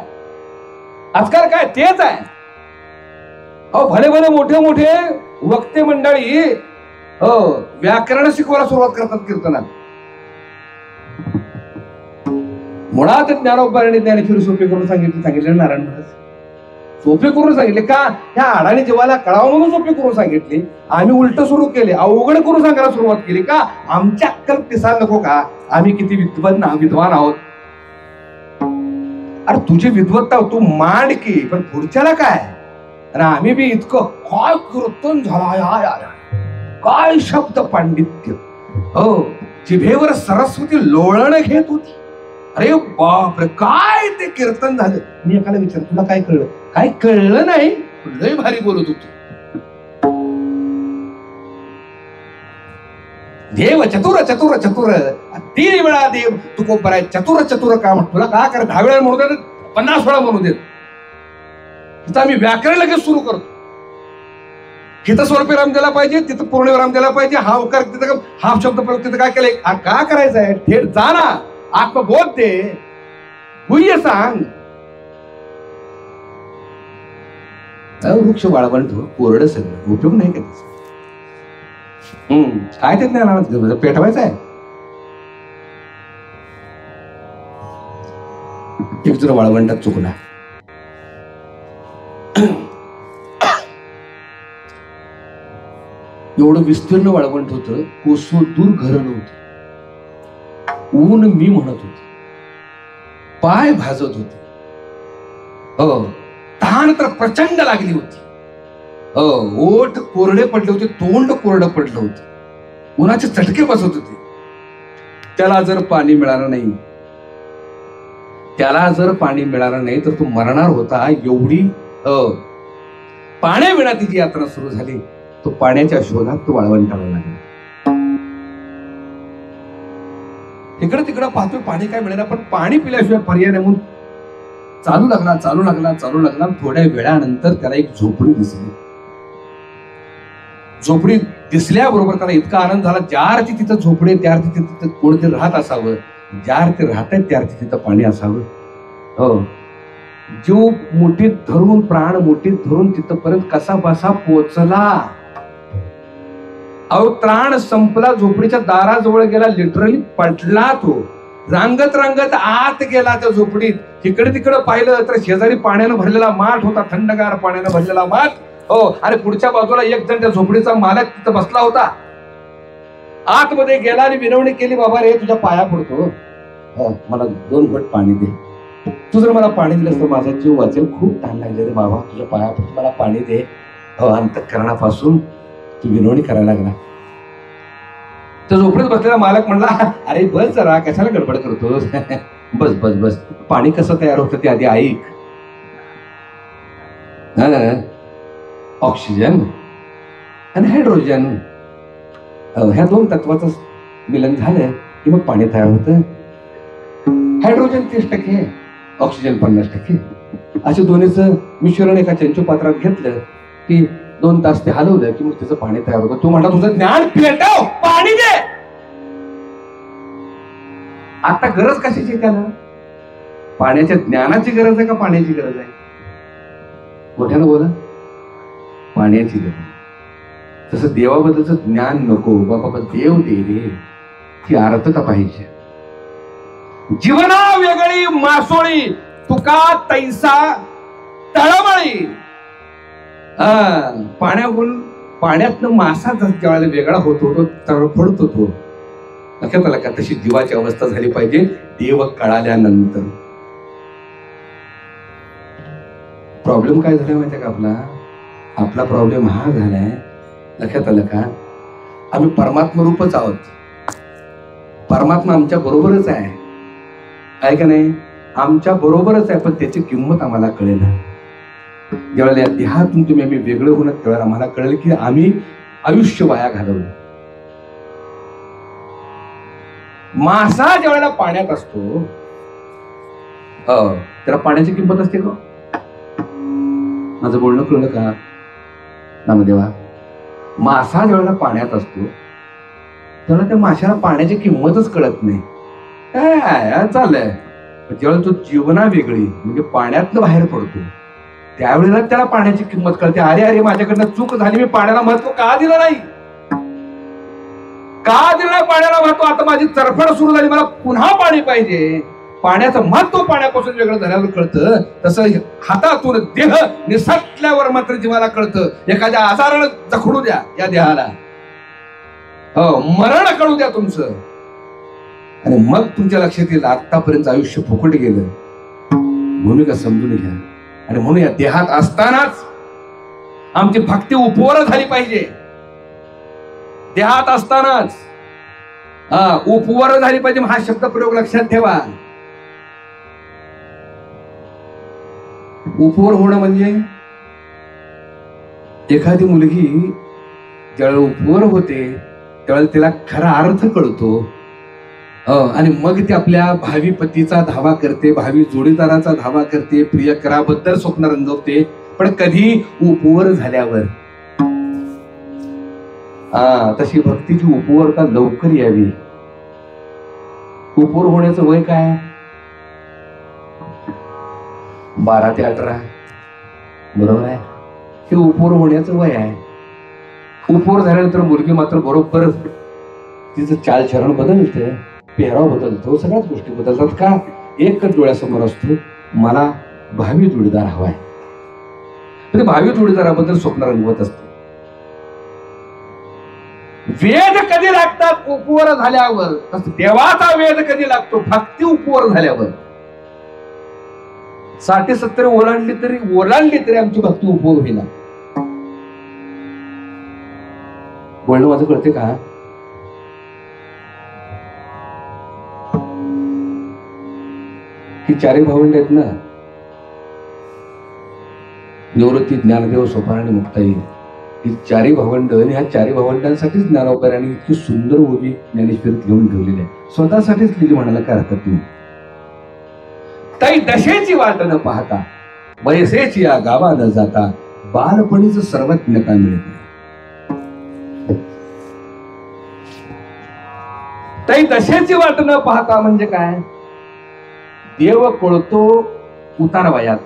A: आजकाल काय तेच आहे. अहो, भले भले मोठे मोठे वक्ते मंडळी व्याकरण शिकवायला सुरुवात करतात कीर्तनात. मुळात ज्ञानोबाराने ज्ञानेश्वरी सोपे करून सांगितले नारायण महाराज. सोपे करून सांगितले का? ह्या अडाणी जीवाला कळावं म्हणून सोपे करून सांगितले. आम्ही उलट सुरू केले, अवघड करून सांगायला सुरुवात केली का? आमच्या अक्कल पिसायला नको का? आम्ही किती विद्वान आहोत. अरे तुझी विद्वत्ता तू मांड की, पण पुढच्याला काय? आणि आम्ही बी इतकं काय कीर्तन झाला, काय शब्द पांडित्य. हो, जिभेवर सरस्वती लोळण घेत होती. अरे बापरे, काय ते कीर्तन झालं. मी एकाला विचारलं, तुला काय कळलं? काय कळलं नाही, लय भारी बोलत होतो. देव चतुर चतुर चतुर, 3 वेळा देव तू कोपर आहे. चतुर चतुर का म्हण? तुला काय कर? 10 वेळा म्हणू देत, 50 वेळा म्हणू देत. तिथं आम्ही व्याकरण लगेच सुरू करतो. तिथं स्वल्पविराम द्यायला पाहिजे, तिथं पूर्णविराम द्यायला पाहिजे. हा उकार तिथं, हा शब्द प्रयोग तिथं काय केलंय? का करायचं आहे? थेट जा ना, आत्मबोध दे, गुह्य सांग. वृक्ष वाळवंट कोरडं सगळं, उपयोग नाही का त्याचा? काय ते ज्ञानात पेटवायचं आहे. एक जर वाळवंटात चुकला, एवढं विस्तीर्ण वाळवंट होतं, कोसो दूर घर नव्हती. ऊन मी म्हणत होते, पाय भाजत होते. तहान तर प्रचंड लागली होती. ओठ कोरडे पडले होते, तोंड कोरडं पडलं होतं, उन्हाचे चटके बसत होते. त्याला जर पाणी मिळालं नाही तर तो मरणार होता. एवढी पाण्याविना तिची यात्रा सुरू झाली. तो पाण्याच्या शोधात तो वाळवंटाला लागला. इकडं तिकडं पाहतोय, पाणी काय मिळेना, पण पाणी पिल्याशिवाय पर्याय नाही म्हणून चालू लागला. थोड्या वेळानंतर त्याला एक झोपडी दिसली. झोपडी दिसल्याबरोबर त्याला इतका आनंद झाला. ज्यार्थी तिथं झोपडी, त्यार्थी तिथं कोणतरी राहत असावं, ज्यार्थी राहत त्यार्थी तिथं पाणी असावं. जीव मुठीत धरून, प्राण मुठीत धरून तिथपर्यंत कसा बसा पोचला. त्राण संपला, झोपडीच्या दाराजवळ गेला, लिटरली पडला तो. रांगत रांगत आत गेला त्या झोपडीत. तिकडे तिकडे पाहिलं तर शेजारी पाण्यानं भरलेला माठ होता, थंडगार पाण्यानं भरलेला माठ. हो, आणि पुढच्या बाजूला एक जण त्या झोपडीचा मालक तिथं बसला होता. आतमध्ये गेला आणि विनवणी केली, बाबा रे तुझ्या पाया पडतो, मला 2 घोट पाणी दे. तू जर मला पाणी दिलंस तर माझा जीव वाचेल. खूप तहान लागले रे बाबा, तुझ्या पाया पडतो, मला पाणी दे. अंतःकरणापासून तू विनवणी करायला लागला. तर झोपडीत बसलेला मालक म्हणला, अरे बस जरा, कशाला गडबड करतोस, बस बस बस, पाणी कसं तयार होतं ते आधी ऐक. ऑक्सिजन आणि हायड्रोजन, ह्या 2 तत्वाचं मिलन झालं की मग पाणी तयार होतं. हायड्रोजन 30%, ऑक्सिजन 50%, असे दोन्हीचं मिश्रण एका चंचू पात्रात घेतलं की 2 तास ते हलवलं की मग त्याचं पाणी तयार होतं. तो म्हणला, तुझं ज्ञान पेटव, पाणी दे. आता गरज कशाची त्याला? पाण्याच्या ज्ञानाची गरज आहे का पाण्याची गरज आहे? मोठ्यानं बोला. पाण्याची गरज. तसं देवाबद्दलचं ज्ञान नको बाबा, देव दे रे, ती अर्थता पाहिजे. जीवना वेगळी मासोळी, तुका तैसा तळमळी. पाण्यातनं मासा ज्यावेळेला वेगळा होतो तो तडफडतो. तो लक्षात आला का? तशी जीवाची अवस्था झाली पाहिजे देव कळाल्यानंतर. प्रॉब्लेम काय झाला माहितीये का? आपला प्रॉब्लेम हा झालाय, लक्षात आलं का? आम्ही परमात्मा रूपच आहोत. परमात्मा आमच्या बरोबरच आहे का नाही? आमच्या बरोबरच आहे, पण त्याची किंमत आम्हाला कळेल. ज्यावेळेला या देहातून तुम्ही आम्ही वेगळं होणार त्यावेळेला आम्हाला कळेल की आम्ही आयुष्य वाया घालवलं. मासा ज्यावेळेला पाण्यात असतो त्याला पाण्याची किंमत असते का? माझं बोलणं कळलं का नामदेवा? मासा ज्यावेळेला पाण्यात असतो त्यावेळेला त्या माशाला पाण्याची किंमतच कळत नाही. काय चाललंय? ज्यावेळेला तो जीवना वेगळी म्हणजे पाण्यातनं बाहेर पडतो त्यावेळेला त्याला पाण्याची किंमत कळते. अरे अरे, माझ्याकडनं चूक झाली, मी पाण्याला महत्व का दिलं नाही? पाण्याला महत्व? आता माझी तरफड सुरू झाली, मला पुन्हा पाणी पाहिजे. पाण्याचं महत्व पाण्यापासून वेगळं झाल्यावर कळतं, तसं हातातून देह निसटल्यावर मात्र जीवाला कळतं. एखाद्या आजारानं जखडू द्या या देहाला, मरण कळू द्या तुमचं, आणि मग तुमच्या लक्षात येईल आतापर्यंत आयुष्य फुकट गेलं. भूमिका समजून घ्या. आणि म्हणून या देहात असतानाच आमची भक्ती उपवर झाली पाहिजे. देहात असतानाच उपवर झाली पाहिजे. हा शब्द प्रयोग लक्षात ठेवा. उपवर होणं म्हणजे एखादी मुलगी ज्यावेळेला उपवर होते त्यावेळेला तिला खरा अर्थ कळतो, आणि मग ती आपल्या भावी पतीचा धावा करते, भावी जोडीदाराचा धावा करते, प्रियकराबद्दल स्वप्न रंगवते. पण कधी उपवर झाल्यावर. तशी भक्तीची उपवरता लवकर यावी. उपवर होण्याचं वय काय? 12 ते 18, बरोबर आहे? हे उपवर होण्याचं वय आहे. उपवर झाल्यानंतर मुलगी मात्र बरोबर तिचं चालचरण बदलते, पेहराव बदलतो, सगळ्याच गोष्टी बदलतात. का? एकच डोळ्यासमोर असतो, मला भावी जोडीदार हवाय. भावी जोडीदाराबद्दल स्वप्न रंगवत असते. वेद कधी लागतात? उपवर झाल्यावर. देवाचा वेद कधी लागतो? भक्ती उपवर झाल्यावर. 60-70 ओलांडली तरी आमची भक्ती उपवर होईल. बोलणं माझं कळते का? ही 4 भावंड आहेत ना, निवृत्ती, ज्ञानदेव, सोपान आणि मुक्ताई. ही 4 भावंड, आणि ह्या 4 भावंडांसाठीच ज्ञानोबारांनी इतकी सुंदर उभी ज्ञानेश्वरीत घेऊन ठेवलेली आहे. स्वतःसाठीच लिहिली म्हणायला काय हरकत नाही. ताई दशेची वाट न पाहता, वयसेची या गावा न जाता, बालपणीच सर्वज्ञता मिळते. ताई दशेची वाट न पाहता म्हणजे काय? देव कळतो उतार वयात,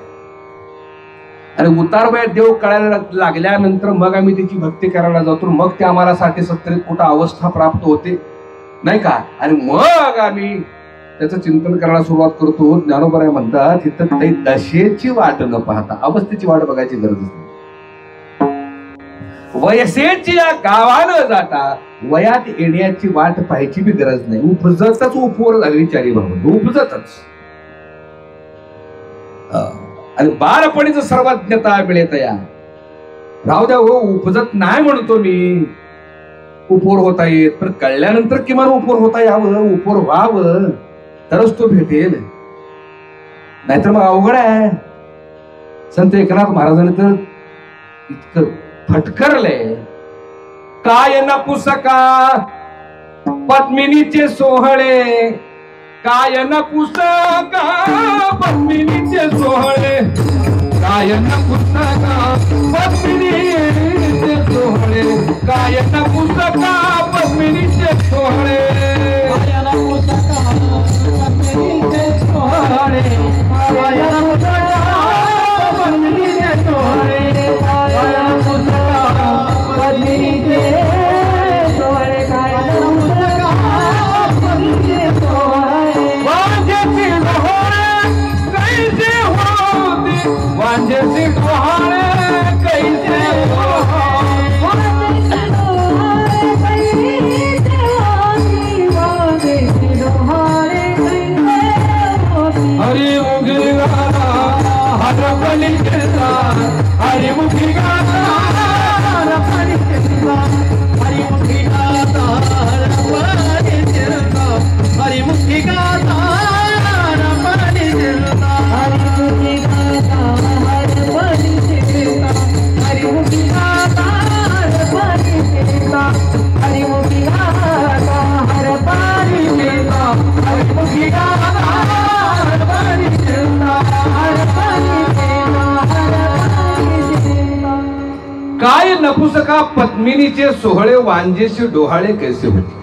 A: आणि उतार वयात देव कळायला लागल्यानंतर मग आम्ही त्याची भक्ती करायला जातो. मग ते आम्हाला 60-70 कुठं अवस्था प्राप्त होते नाही का? आणि मग आम्ही त्याचं चिंतन करायला सुरुवात करतो. ज्ञानोबराय म्हणतात तिथं काही दशेची वाट न पाहता अवस्थेची वाट बघायची गरज नाही. वयसेची या गावानं जाता वयात येण्याची वाट पाहायची बी गरज नाही. उपजतच उपवर झाली चारी भाव उपजतच. आणि बालपणीच सर्वज्ञता मिळत या राहू द्या हो. उपजत नाही म्हणतो मी, उपवर होता येत, पण कळल्यानंतर किमान उपवर होता यावं, उपवर व्हावं, तरच तो भेटेल. नाहीतर मग अवघड आहे. संत एकनाथ महाराजांनी तर इतकं फटकारले, काय न पुसका पद्मिनीचे सोहळे, काय न पुसका पद्मिनीचे सोहळे, काय न पुसका पद्मिनीचे सोहळे, काय न पुसका पद्मिनीचे सोहळे, काय न पुसका पद्मिनीचे सोहळे, काय न पुसका पद्मिनीचे सोहळे, काय न पुसका पद्मिनीचे सोहळे, काय न पुसका पद्मिनीचे सोहळे. वांजेचे डोहाळे कैसे होते, वांजेचे डोहाळे कैसे हरी मुखी गाता हरपणी खेळता, हरी मुखी गाता हरपणी खेळता, हरी मुखी गाता हरपणी खेळता, हरी मुखी गाता हरपणी खेळता, हरी मुखी गाता हरपणी खेळता, हरी मुखी गाता हरपणी खेळता, हरी मुखी गाता हरपणी खेळता, हरी मुखी गाता हरपणी खेळता, हरपणी खेळता, हरपणी खेळता. काय नपुसका पद्मिनीचे सोहळे, वांजेशी डोहाळे कैसे होते.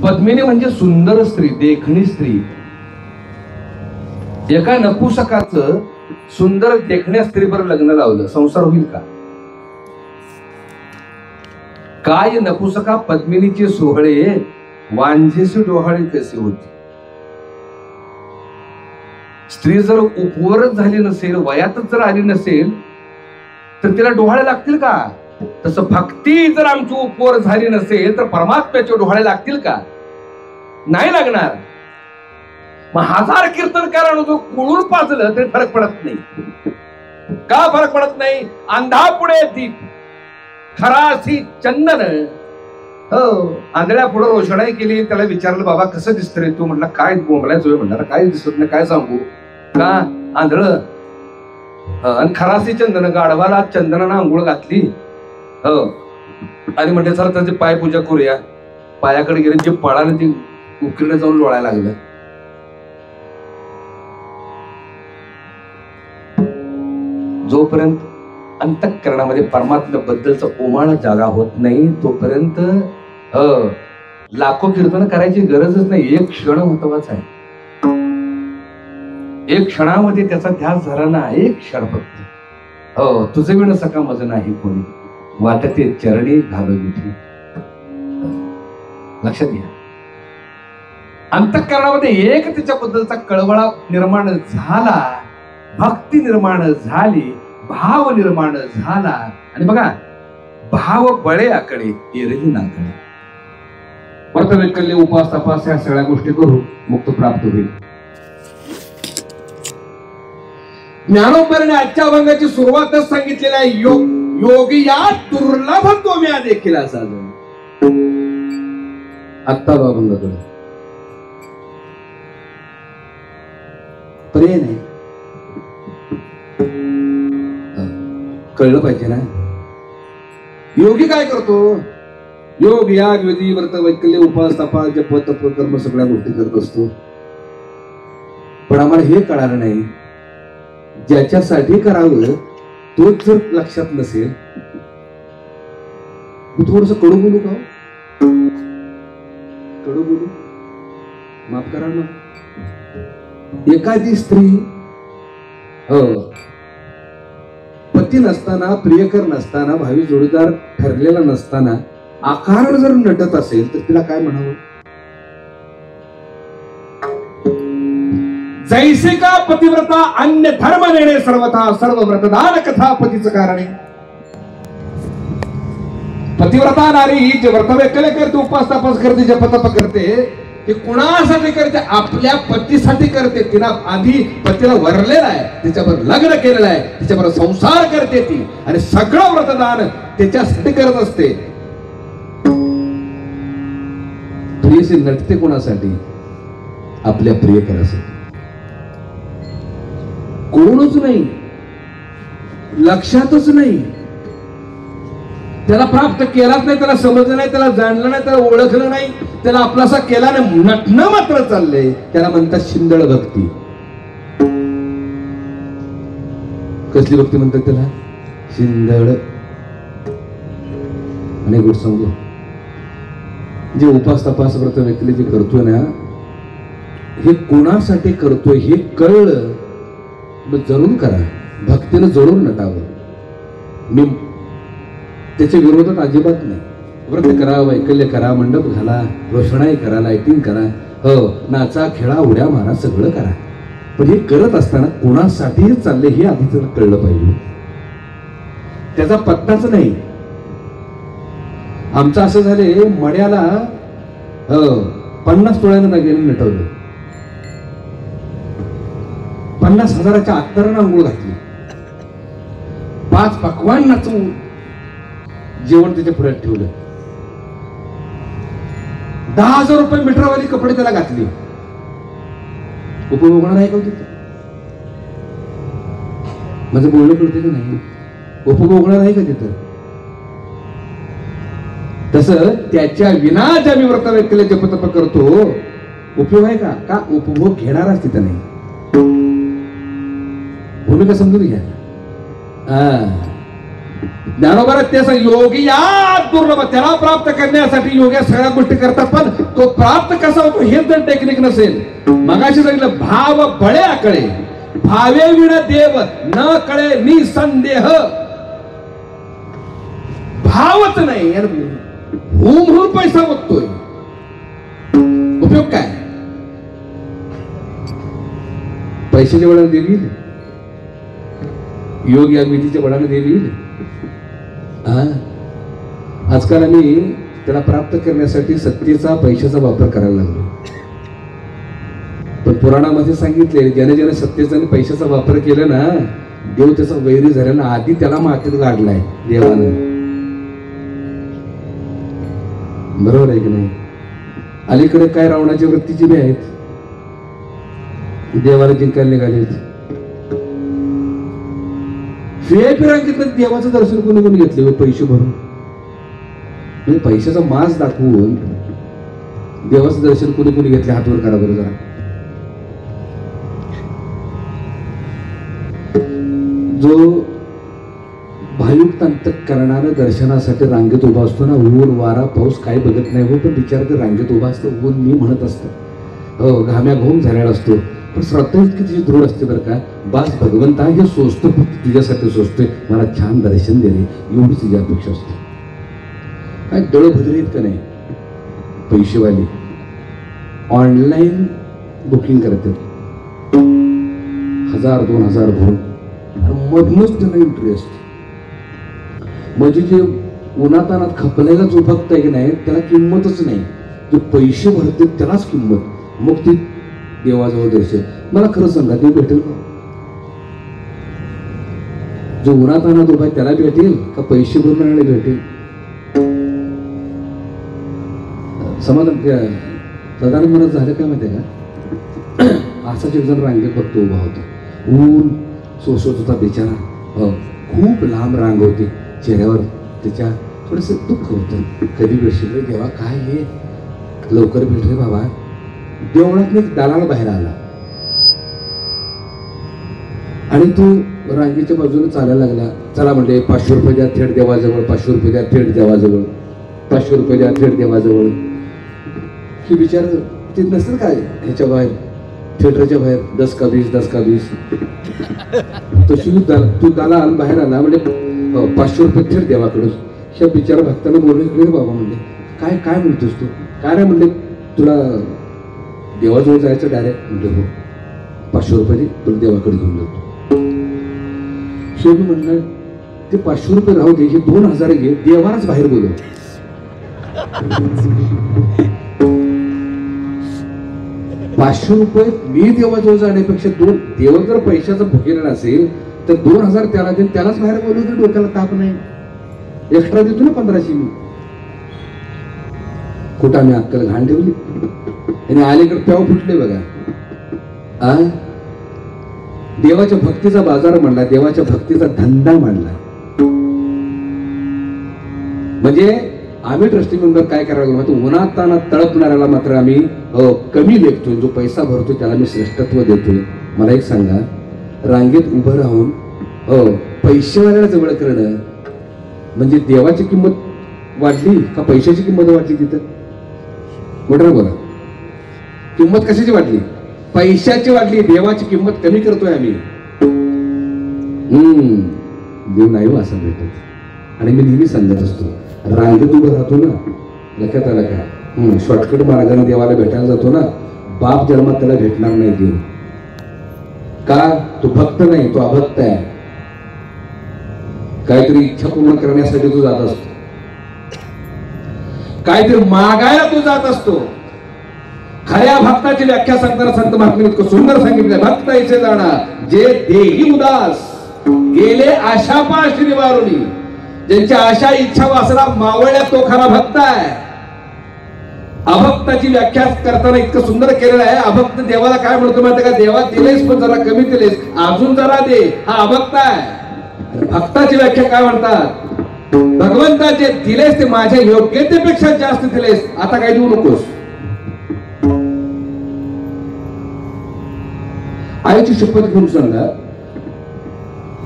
A: पद्मिनी म्हणजे सुंदर स्त्री, देखणी स्त्री. एका नपुसकाचं सुंदर देखण्या स्त्रीवर लग्न लावलं, संसार होईल का. काय नपुसका पद्मिनीचे सोहळे, वांजेशी डोहाळे कैसे होते. स्त्री जर उपवरच झाली नसेल, वयातच जर आली नसेल, तर तिला डोहाळे लागतील का. तसं भक्ती जर आमची उपवर झाली नसेल तर परमात्म्याचे डोहाळे लागतील का. नाही लागणार. मग 1000 कीर्तनकारांना जो कुळून पाजलं तरी फरक पडत नाही. का फरक पडत नाही. अंधा पुढे दीप खरासी चंदन. हो, आंधळ्या पुढे रोषणाई केली. त्याला विचारलं बाबा कसं दिसतं रे तू. म्हटलं काय बोंबलायचं म्हणणार, काय दिसत नाही, काय सांगू. का आंधळ आणि खरासी चंदन, गाढवाला चंदनानं आंघोळ घातली. हो, आणि म्हणजे सर त्याची पाय पूजा करूया. पायाकडे गेले, जे पळालं ते उकिरडे जाऊन लोळायला लागलं. जोपर्यंत अंतःकरणामध्ये परमात्म्याबद्दलचा उमाळा जागा होत नाही तोपर्यंत लाखो कीर्तन करायची गरजच नाही. एक क्षण महत्वाचा आहे. एक क्षणामध्ये त्याचा ध्यास झाला ना, एक क्षण फक्त. हो, तुझे विण सका मज नाही कोणी, वाटते चरणी घालविठी. लक्षात घ्या. अंतःकरणामध्ये एक त्याच्याबद्दलचा कळवळा निर्माण झाला, भक्ती निर्माण झाली, भाव निर्माण झाला. आणि बघा, भाव बळे आकडे एरही नाकडे. वर्तवैकल्य उपास तपास या सगळ्या गोष्टी करू मुक्त प्राप्त होईल. ज्ञानोबराने आजच्या अभंगाची सुरुवातच सांगितलेली आहे. योगी या दुर्लभ तो म्या देखील असा. आत्ता अभंगाकडे प्रेम आहे. कळलं पाहिजे ना. योगी काय करतो. योग याग विधी व्रत वैकल्य उपास तपास जप तप कर्म सगळ्या गोष्टी करत असतो. पण आम्हाला हे कळालं नाही, ज्याच्यासाठी करावं तोच जर लक्षात नसेल. थोडस कडू बोलू का. कडू बोलू, माफ करा ना. एखादी स्त्री पती नसताना, प्रियकर नसताना, भावी जोडीदार ठरलेला नसताना आकारण जर नटत असेल तर तिला काय म्हणावं.
B: जैसे का पतिव्रता अन्य धर्म नेणे सर्वथा सर्व व्रतदान कथा पतीच कारणे. पतिव्रता नारी जे व्रतवेकले करते, उपास तपास करते, जपतप करते, ते कुणासाठी करते? आपल्या पतीसाठी करते. तिला आधी पतीला वरलेला आहे, त्याच्यावर लग्न केलेलं आहे, त्याच्यावर संसार करते ती, आणि सगळं व्रतदान त्याच्यासाठी करत असते. प्रियसी नटते कोणासाठी? आपल्या प्रियकरासाठी. कोणच नाही, लक्षातच नाही, त्याला प्राप्त केलाच नाही, त्याला समजलं नाही, त्याला जाणलं नाही, त्याला ओळखलं नाही, त्याला आपलासा केला नाही, नटणं मात्र चाललंय. त्याला म्हणतात शिंदळ भक्ती. कसली भक्ती म्हणतात त्याला? शिंदळ. आणि गोष्ट सांगू, जे उपास तपास व्रत व्यक्ती जे करतोय ना, हे कोणासाठी करतोय हे कळलं मग जरूर करा, भक्तीनं जरूर नटावं. मी त्याच्या विरोधात अजिबात नाही. व्रत करा, वैकल्य करा, मंडप घाला, रोषणाई करा, लाइटिंग करा, हो नाचा खेळा, उड्या मारा, सगळं करा, पण हे करत असताना कोणासाठी चालले हे आधी तर कळलं पाहिजे. त्याचा पत्ताच नाही. आमचं असं झाले, मड्याला 50 तोळ्यानं दागिने नटवलं, 50,000च्या अत्तरानं आंघोळ घातली, 5 पक्वान नाचून जेवण त्याच्या पुढ्यात ठेवलं, 10,000 रुपये मीटरवाली कपडे त्याला घातली. उपभोग होणार आहे का तिथे? माझं बोलणं कळते का नाही? उपभोग होणार आहे का तिथं? तसं त्याच्या विना ज्या मी व्रत व्यक्तीला जपतप करतो, उपयोग आहे का? का उपभोग घेणाराच तिथं नाही. भूमिका समजून घ्या. ज्ञानोबा ते योगी या दुर्लभ, त्याला प्राप्त करण्यासाठी योग्य सगळ्या गोष्टी करतात, पण तो प्राप्त कसा होतो हे जर टेक्निक नसेल. मगाशी सांगितलं भाव बळे आकळे, भावे विण देव न कळे निसंदेह. भावच नाही, हुम पैसा बघतोय, उपयोग काय? पैशाच्या वडाने देवी येईल, योग या विधीच्या वडाने देवी येईल. आजकाल आम्ही त्याला प्राप्त करण्यासाठी सत्तेचा पैशाचा वापर करायला लागलो. पण पुराणामध्ये सांगितले, ज्याने ज्याने सत्तेचा आणि पैशाचा वापर केला ना, देव त्याचा वैरी झाला. आधी त्याला मातीत गाडलाय देवानं. बरोबर आहे की नाही? अलीकडे काय रावणाची वृत्तीची बी आहेत, देवाला जिंकायला निघाले. VIP रांगेतलं देवाचं दर्शन कोणी कोणी घेतले पैसे भरून? म्हणजे पैशाचा मास दाखवून देवाचं दर्शन कोणी कोणी घेतले? हातवर करा बरं जरा. जो भायुक्त अंतःकरणानं दर्शनासाठी रांगेत उभा असतो ना, ऊन वारा पाऊस काही बघत नाही हो, पण विचार ते रांगेत उभा असतो. ऊन मी म्हणत असतो, हो घाम्या घोम झालेला असतो, पण श्रद्धा इतकी तिची दृढ असते बरं का. बास भगवंता हे सोचतो, तुझ्यासाठी सोचतोय, मला छान दर्शन दे रे, एवढी तुझी अपेक्षा असते. काय दळ भद्रीत का नाही? पैसेवाली ऑनलाईन बुकिंग करतात, 1000-2000 भरून, मधनच त्यांना इंटरेस्ट. म्हणजे जे उन्हातानात खपलेलाच उभक्त आहे की नाही, त्याला किंमतच नाही. जे पैसे भरते त्यालाच किंमत. मग ती देवाजवळ दर्शन. मला खरं सांगा, ते भेटेल का? जो उन्हातानात उभा आहे त्याला भेटेल का पैसे भरून आणि भेटेल? समाधान साधारण मनात झालं काय माहिती आहे का? असाच एक जण रांगेत बघतो उभा होता, ऊन सोसत होता बिचारा, खूप लांब रांग होती, चेहऱ्यावर त्याच्या थोडंसं दुःख होतं. कधी भेटशील रे देवा, काय हे लवकर भेट रे बाबा. देवळात एक दालाल बाहेर आला आणि तो रांगेच्या बाजूने चालायला लागला. चला म्हणले 500 रुपये द्या थेट देवाजवळ, 500 रुपये द्या थेट देवाजवळ, 500 रुपये द्या थेट देवाजवळ. ही विचार ते नसेल काय ह्याच्या बाहेर, थिएटरच्या बाहेर 10 का 20, 10 का 20. तशी तू दालाल बाहेर आला म्हणजे 500 रुपये थेट देवाकडे. ह्या बिचारा भक्ताला बोलले बाबा म्हणले, काय काय म्हणतोस तू? काय नाही म्हणले, तुला देवाजवळ जायचं डायरेक्ट. म्हणजे हो. 500 रुपये तुला देवाकडे घेऊन जातो. शेवटी म्हणलं ते 500 रुपये राहू दे, हे 2000 घे, देवालाच बाहेर बोलव. 500 रुपये मी देवाजवळ जाण्यापेक्षा देव जर पैशाचा भुकेला नसेल तर 2000 त्याला देऊन त्यालाच बाहेर बोलवतो. डोक्याला ताप नाही, एक्स्ट्रा देतो ना 1500 मी. कुठं आम्ही अक्कल घाण ठेवली. आणि अलीकडे पेव फुटले बघा. देवाच्या भक्तीचा बाजार म्हणला, देवाच्या भक्तीचा धंदा म्हणला. म्हणजे आम्ही ट्रस्टी मेंबर काय करायला लागलो, उन्हात तानात तळपणाऱ्याला मात्र आम्ही कमी लेखतोय, जो पैसा भरतोय त्याला मी श्रेष्ठत्व देतोय. मला एक सांगा, रांगेत उभं राहून पैसेवाल्याला जवळ करणं म्हणजे देवाची किंमत वाढली का पैशाची किंमत वाढली? तिथं मोठं बोला, किंमत कशाची वाढली? पैशाची वाढली. देवाची किंमत कमी करतोय आम्ही. देव नाही असं भेटत. आणि मी नेहमी सांगत असतो, रांगेत उभं राहतो ना, लक्षात आलं का? शॉर्टकट मार्गाने देवाला भेटायला जातो ना, बाप जन्मात त्याला भेटणार नाही देव. का? तो भक्त नाही, तो अभक्त आहे. काहीतरी इच्छा पूर्ण करण्यासाठी तो जात असतो, काहीतरी मागायला तो जात असतो. खऱ्या भक्ताची व्याख्या सांगताना संत महात्म्याने इतकं सुंदर सांगितलं, भक्त ऐसे जाणा जे देही उदास गेले आशापाशी निवारुनी. ज्यांच्या आशा इच्छा वासना मावळल्या तो खरा भक्त आहे. अभक्ताची व्याख्या करताना इतकं सुंदर केलेलं आहे. अभक्त देवाला काय म्हणतो माहिती का? देवा दिलेस पण जरा कमी दिलेस, अजून जरा दे, हा अभक्त आहे. भक्ताची व्याख्या काय म्हणतात? भगवंताचे दिलेस ते माझ्या योग्यतेपेक्षा जास्त दिलेस, आता काय देऊ नकोस. आईची शपथ घेऊन सांगा,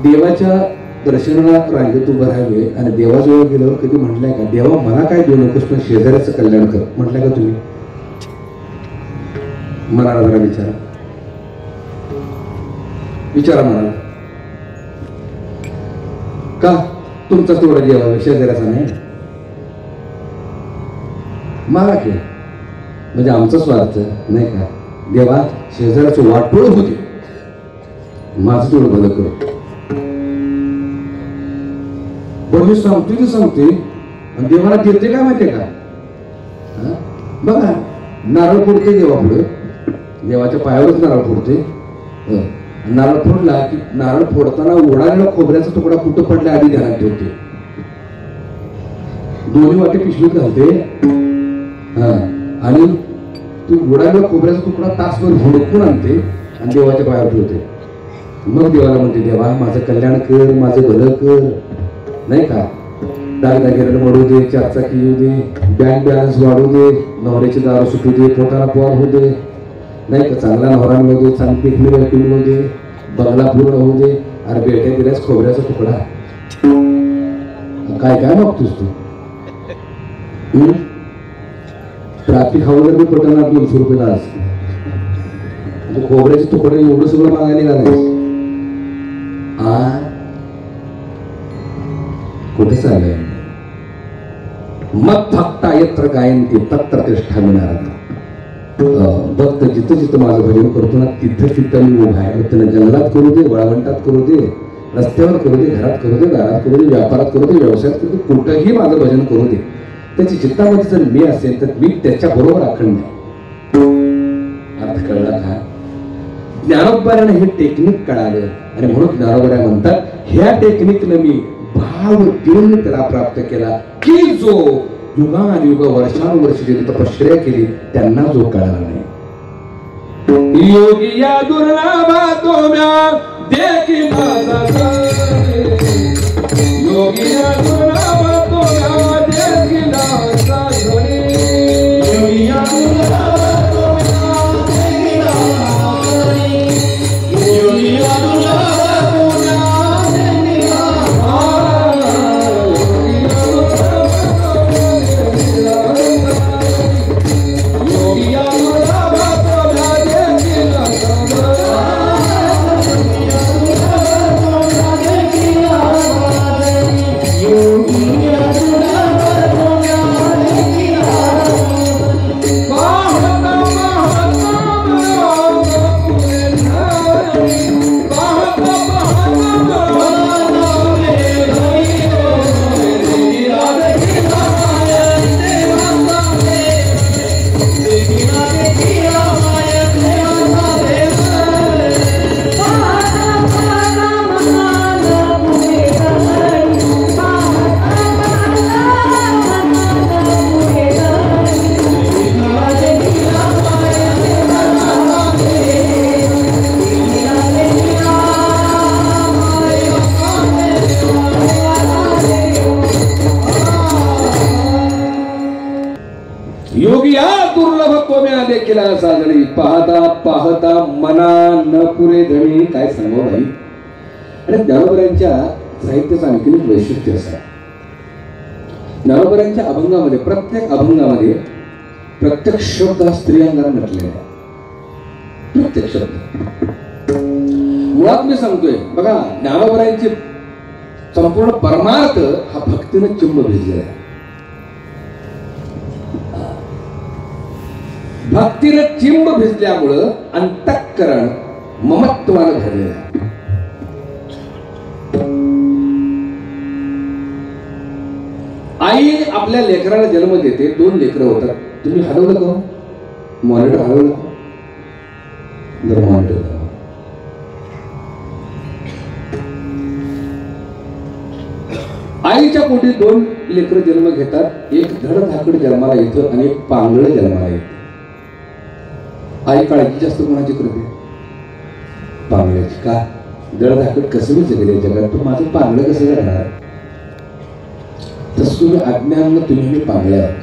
B: देवाच्या दर्शनाला रांगेत उभं राहावे आणि देवाजवळ गेल्यावर कधी म्हटलंय का, देवा मला काय देऊ नकोस पण शेजाऱ्याचं कल्याण कर, म्हटलंय का तुम्ही? मनाला जरा विचारा मनाला. का तुमचा तेवढा देवा शेजाऱ्याचा नाही? मला की म्हणजे आमचा स्वार्थ नाही का? देवा शेजाऱ्याचं वाटोळ होते, माझं तेवढं भलं कर. मी सांगते ते सांगते आणि देवाला देते काय माहितीये का? बघा, नारळ फोडते देवा पुढे, देवाच्या पायावरच नारळ फोडते. नारळ फोडला की नारळ फोडताना उडालेला खोबऱ्याचा तुकडा कुठं पडला आधी ध्यानात ठेवते. दोन्ही वाटे पिशवीत घालते आणि ती उडालेला खोबऱ्याचा तुकडा तासभर हुडकून आणते आणि देवाच्या पायावर ठेवते. मग देवाला म्हणते, देवा माझं कल्याण कर, माझं भलं कर, नाही का? दागदागिऱ्याला मडू दे, चारचाकी येऊ दे, बँक बॅलन्स वाढू दे, नवऱ्याची दारू सुटू दे, पोटाला पोर होऊ दे, नाही का? चांगला नवरा मिळू दे, चांगली टेकली बायको मिळू दे, बंगला पूर्ण होऊ दे. अरे बेट्या दिल्यास खोबऱ्याचा तुकडा, काय काय मागतोस तू? ट्रॅफिक हवाला बी पटणार 200 रुपये तास. खोबऱ्याचे तुकडे एवढं सगळं मागायला निघालायस. कुठे चाललंय? मग भक्ता यत्र गायन्ति तत्र तिष्ठामि. भक्त जिथं जिथं माझं भजन करतो ना, तिथं तिथं मी उभा आहे. त्यानं जंगलात करू दे, वळवंटात करू दे, रस्त्यावर करू दे, घरात करू दे, दारात करू दे, व्यापारात करू दे, व्यवसायात करू दे, कुठंही माझं भजन करू दे. त्याची चित्तामध्ये जर मी असेल तर मी त्याच्या बरोबर अखंड. अर्थ कळला का? ज्ञानोबाऱ्यानं हे टेक्निक कळालं आणि म्हणून ज्ञानोबाऱ्या म्हणतात, ह्या टेक्निकनं मी भाव देऊन त्याला प्राप्त केला की जो युगानुयुग वर्षानुवर्ष ज्यांनी तपश्चर्या केली त्यांना जो कळाला नाही. योगी या दुर्लभा तोम्या देखी माझा योगी या दुर्लभा तोम्या देखी माझा योगी या दुर्लभा तोम्या देखी माझा योगी या देखील साजणी पाहता पाहता मना न पुरे धणी. काय सांगू बाई. आणि ज्ञानोबरांच्या साहित्याचं आणखी एक वैशिष्ट्य असतं. ज्ञानोबरांच्या अभंगामध्ये प्रत्येक अभंगामध्ये प्रत्येक शब्द हा स्त्रियांगाने म्हटलेला आहे. प्रत्येक शब्द मुळात मी सांगतोय बघा, ज्ञानोबरांची संपूर्ण परमार्थ हा भक्तीनं चिंब भिजलेला आहे. भक्तीनं चिंब भिजल्यामुळं अंतःकरण ममत्वानं भरलेलं आहे. आई आपल्या लेकराला जन्म देते. 2 लेकरं होतात. तुम्ही हलवलं का? मॉनिटर हलवलं का? जर मॉनिटर आईच्या पोटी 2 लेकरं जन्म घेतात. एक धडधाकड जन्माला येतं आणि एक पांगळ जन्माला येतं. आई काळजी जास्त कोणाची करते? पांगळ्याची. का? धडधाकड कसं मी जगले जगात, पण माझं पांगळ कसं घडणार? तसं तुम्ही अज्ञान, तुम्ही मी पांगळे आहोत.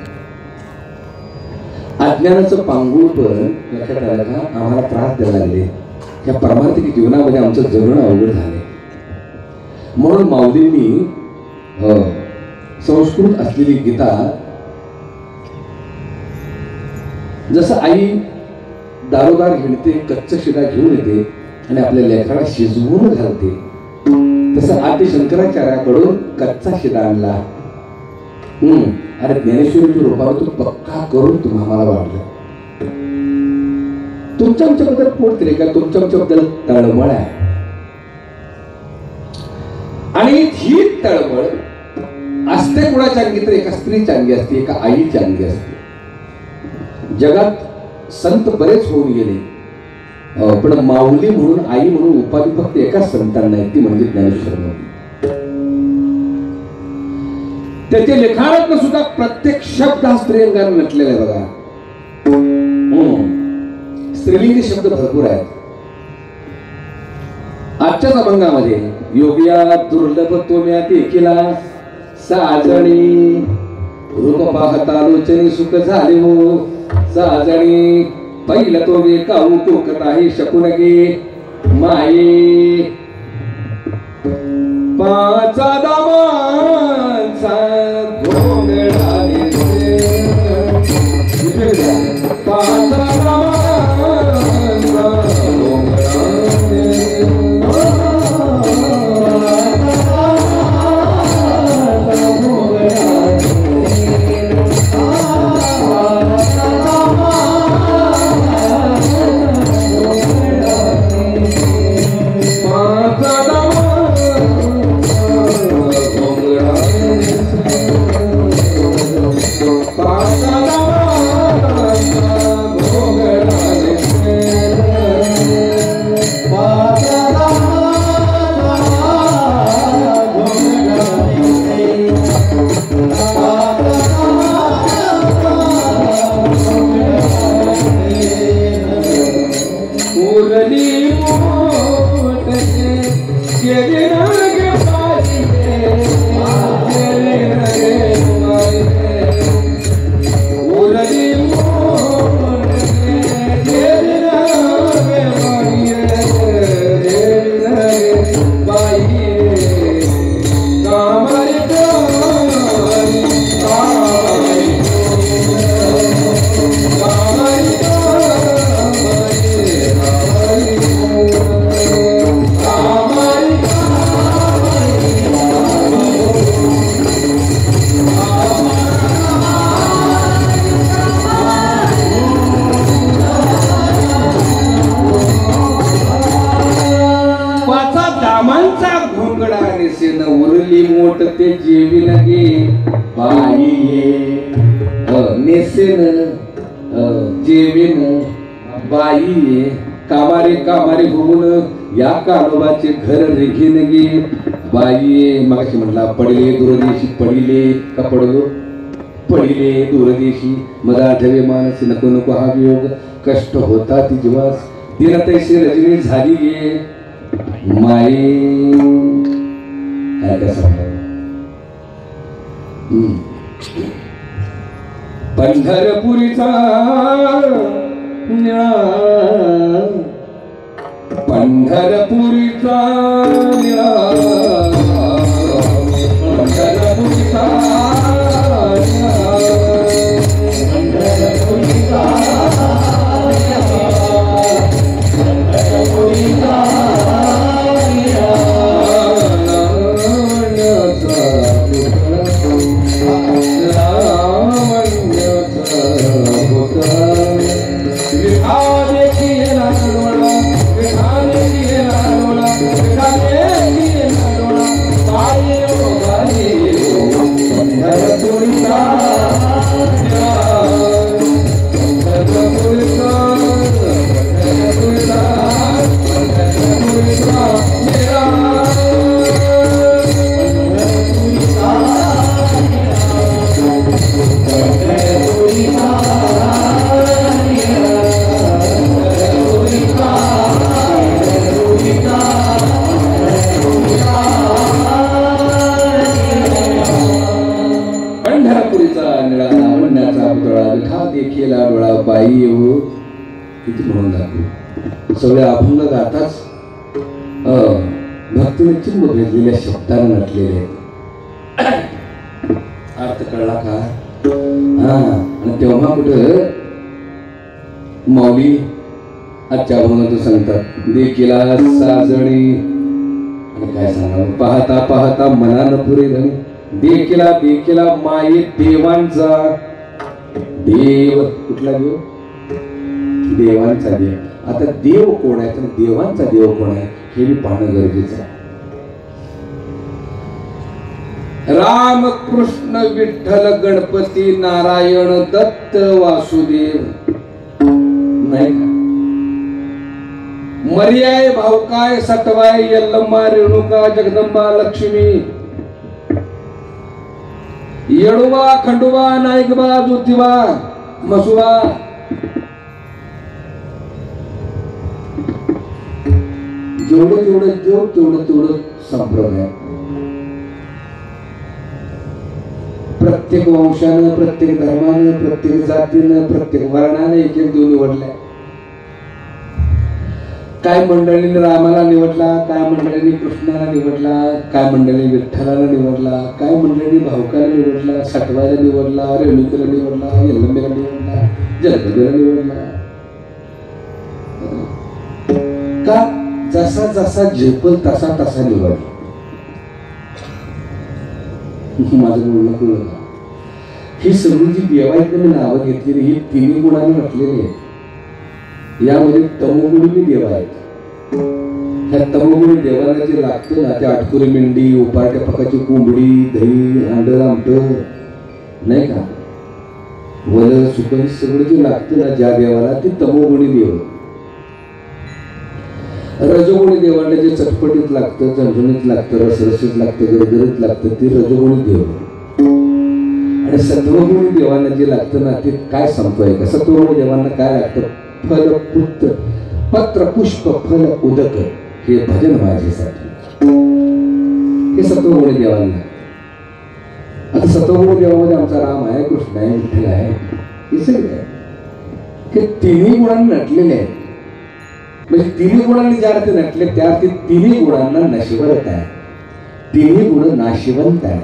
B: अज्ञानाचं पांगुळ पण लक्षात आलं का? आम्हाला त्रास द्यायला लागले. या परमार्थिक जीवनामध्ये आमचं जगणं अवघड झाले. म्हणून माऊलींनी संस्कृत असलेली गीता, जसं आई दारोदार हिंडते, कच्चा शिदा घेऊन येते आणि आपल्या लेकराला शिजवून घालते, तसं आद्य शंकराचार्याकडून कच्चा शिदा आणला. अरे ज्ञानेश्वरीच्या रूपावर तो पक्का करून तुम्हाला वाढलं. तुमच्या आमच्याबद्दल पोट तरी का? तुमच्या आमच्याबद्दल तळमळ आहे. आणि ही तळमळ असते कुणाच्या अंगी? तर एका स्त्रीच्या अंगी असते, एका आईच्या अंगी असते. जगात संत बरेच होऊन गेले, पण माऊली म्हणून, आई म्हणून उपाधी फक्त एकाच संतांना आहे, ती म्हणजे ज्ञानेश्वर माऊली. त्याच्या लेखानात सुद्धा प्रत्येक शब्द हा स्त्रियंगाने म्हटलेला आहे बघा. स्त्रीलिंगी शब्द भरपूर आहेत. आजच्याच अभंगामध्ये योगिया दुर्लभ तोम्या देखिला साजणी, रूप पाहता लोचनी सुख झाले हो साजणी, पहिला तो वेकाऊ कोकताही शकून गे माये, पाचा दामांचा घोंगडा दिसे, पाचा दामांचा घोंगडा दिसे, उरली मोठ ते जेवी लगे बाई नेसेन जेवीन बाई, कामारे कामारे होऊन या कानोबाचे घर रेघीन गे बाई. मागाशी म्हणला पडले दूरदेशी, पडिले का पडलो, पडिले दूरदेशी, मदा आठवे मानसी नको नको हा वियोग, कष्ट होता ती जीवास, दिन तैसे रजनी झाली गे माई. पंढरपुरीचा निळा पंढरपुरीचा निळा पंढरपुरीचा बाई येऊ किती म्हणून दाखवू सगळे अभंग गाताच भक्तीने चिंब भेटलेल्या शब्दाने नटलेले अर्थ कळला का? हा आणि तेव्हा कुठं माऊली आजच्या अभंगातून सांगतात देखीला साजणी आणि काय सांगा पाहता पाहता मनानं पुरे धनी देखीला देखीला माये देवांचा देव कुठला देव? देवांचा देव. आता देव कोण आहे तर देवांचा देव कोण आहे हे मी पाहणं गरजेचं आहे. राम कृष्ण विठ्ठल गणपती नारायण दत्त वासुदेव नाही का? मर्याय भावकाय सटवाय यल्लम्मा रेणुका जगदंबा लक्ष्मी येडुबा खंडोबा नाईकबा ज्योतिबा मसुबा जेवढं जेवढं जेव तेवढं तेवढं संप्रदाय प्रत्येक वंशानं प्रत्येक धर्मानं प्रत्येक जातीनं प्रत्येक वर्णानं एक एक देव निवडलाय. काय मंडळीने रामाला निवडला, काय मंडळीने कृष्णाला निवडला, काय मंडळीने विठ्ठलाला निवडला, काय मंडळीने भाऊकाला निवडला, सटवायला निवडला, रेणुकेला निवडला, यल्लम्मेला निवडला, जगदंबेला निवडला. का जसा जसा झेपल तसा तसा निवडला. माझं बोलणं कळलं का? ही सगळी जी देवाईत मी नावं घेतलेली ही तिन्ही गुणांनी म्हटलेली आहे. यामध्ये तमोगुणी देव आहेत. ह्या तमोगुणी देवाला जे लागतं ना ते आटकुरी मेंढी उपाट्या पकाची कोंबडी दही अंड आमट नाही का वल सुकं सगळं जे लागतं ना ज्या देवाला ते तमोगुणी देव. रजोगुणी देवाला जे चटपटीत लागतं झणझणीत लागतं रसरशीत लागतं गरगरीत लागतं ते रजोगुणी देव. आणि सत्वगुणी देवांना जे लागतं ना ते काय सांगतोय का? सत्वगुणी देवांना काय लागतं? फल पुत्र पत्र पुष्प फल उदक हे भजन माझ्यासाठी हे सत्वगुणी देवांना. आता सत्वगुणी देवामध्ये आमचा राम आहे कृष्ण आहे विठ्ठल आहे हे सगळे आहे. हे तिन्ही गुणांनी नटलेले आहेत. म्हणजे तिन्ही गुणांनी ज्या अर्थी नटले त्या अर्थी तिन्ही गुणांना नशिवंत आहे. तिन्ही गुण नाशिवंत आहे.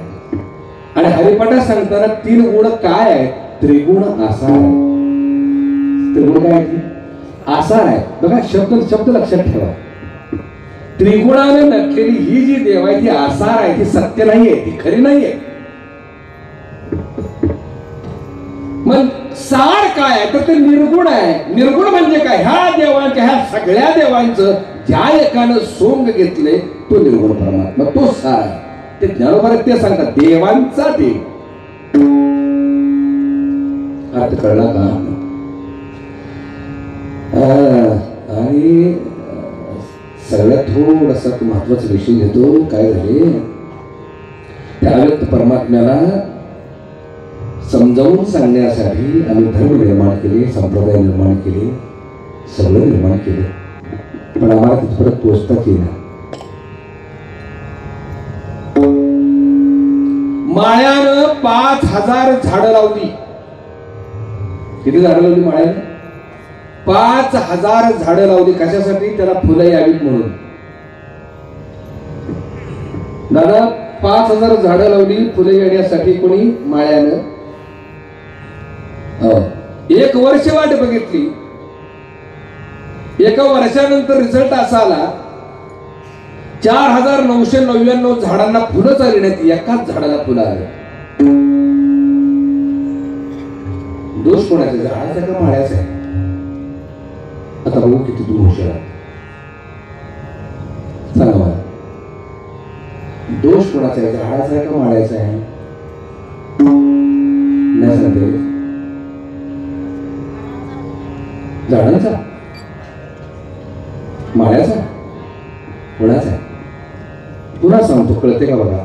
B: आणि हरिपाठात सांगताना तीन गुण काय आहेत? त्रिगुण आसार आहे. त्रिगुण काय आहे? आसार आहे. बघा शब्द लक्षात ठेवा. त्रिगुणाने नटलेली ही जी देव आहे ती आसार आहे. ती सत्य नाहीये, ती खरी नाहीये. मग सार काय आहे तर ते निर्गुण आहे. निर्गुण म्हणजे काय? ह्या देवांच्या ह्या सगळ्या देवांचं ज्या एकानं सोंग घेतले तो निर्गुण परमात्मा तो सार आहे. ते ज्ञानोबा ते सांगतात देवांचा देव. अर्थ कळला का? आणि सगळ्यात थोडासा महत्वाचा विषय घेतो. काय झाले त्या व्यक्त परमात्म्याला समजावून सांगण्यासाठी आम्ही धर्म निर्माण केले, संप्रदाय निर्माण केले, सगळं निर्माण केले, पण आम्हाला तिथपर्यंत पोचताच येईना. माळ्यानं 5000 झाडं लावली. किती झाडं लावली माळ्यानं? 5,000 झाडं लावली. कशासाठी? त्याला फुलं यावीत म्हणून. दादा 5,000 झाडं लावली फुलं येण्यासाठी. कोणी? माळ्यानं. 1 वर्ष वाट बघितली. 1 वर्षानंतर रिझल्ट असा आला 4,999 झाडांना फुलं चालली नाहीत, एकाच झाडाला फुलं आलं. दोष कोणाचा? झाडाचा का माळ्याचा आहे? आता बघू किती दूर हुशार आहे. सांगा मला, दोष कोणाचा आहे? झाडाचा आहे का माळ्याचा आहे? नाही सांगते. झाडाचा? माळ्याचा? कोणाचा आहे? पुन्हा सांगतो, कळते का बघा.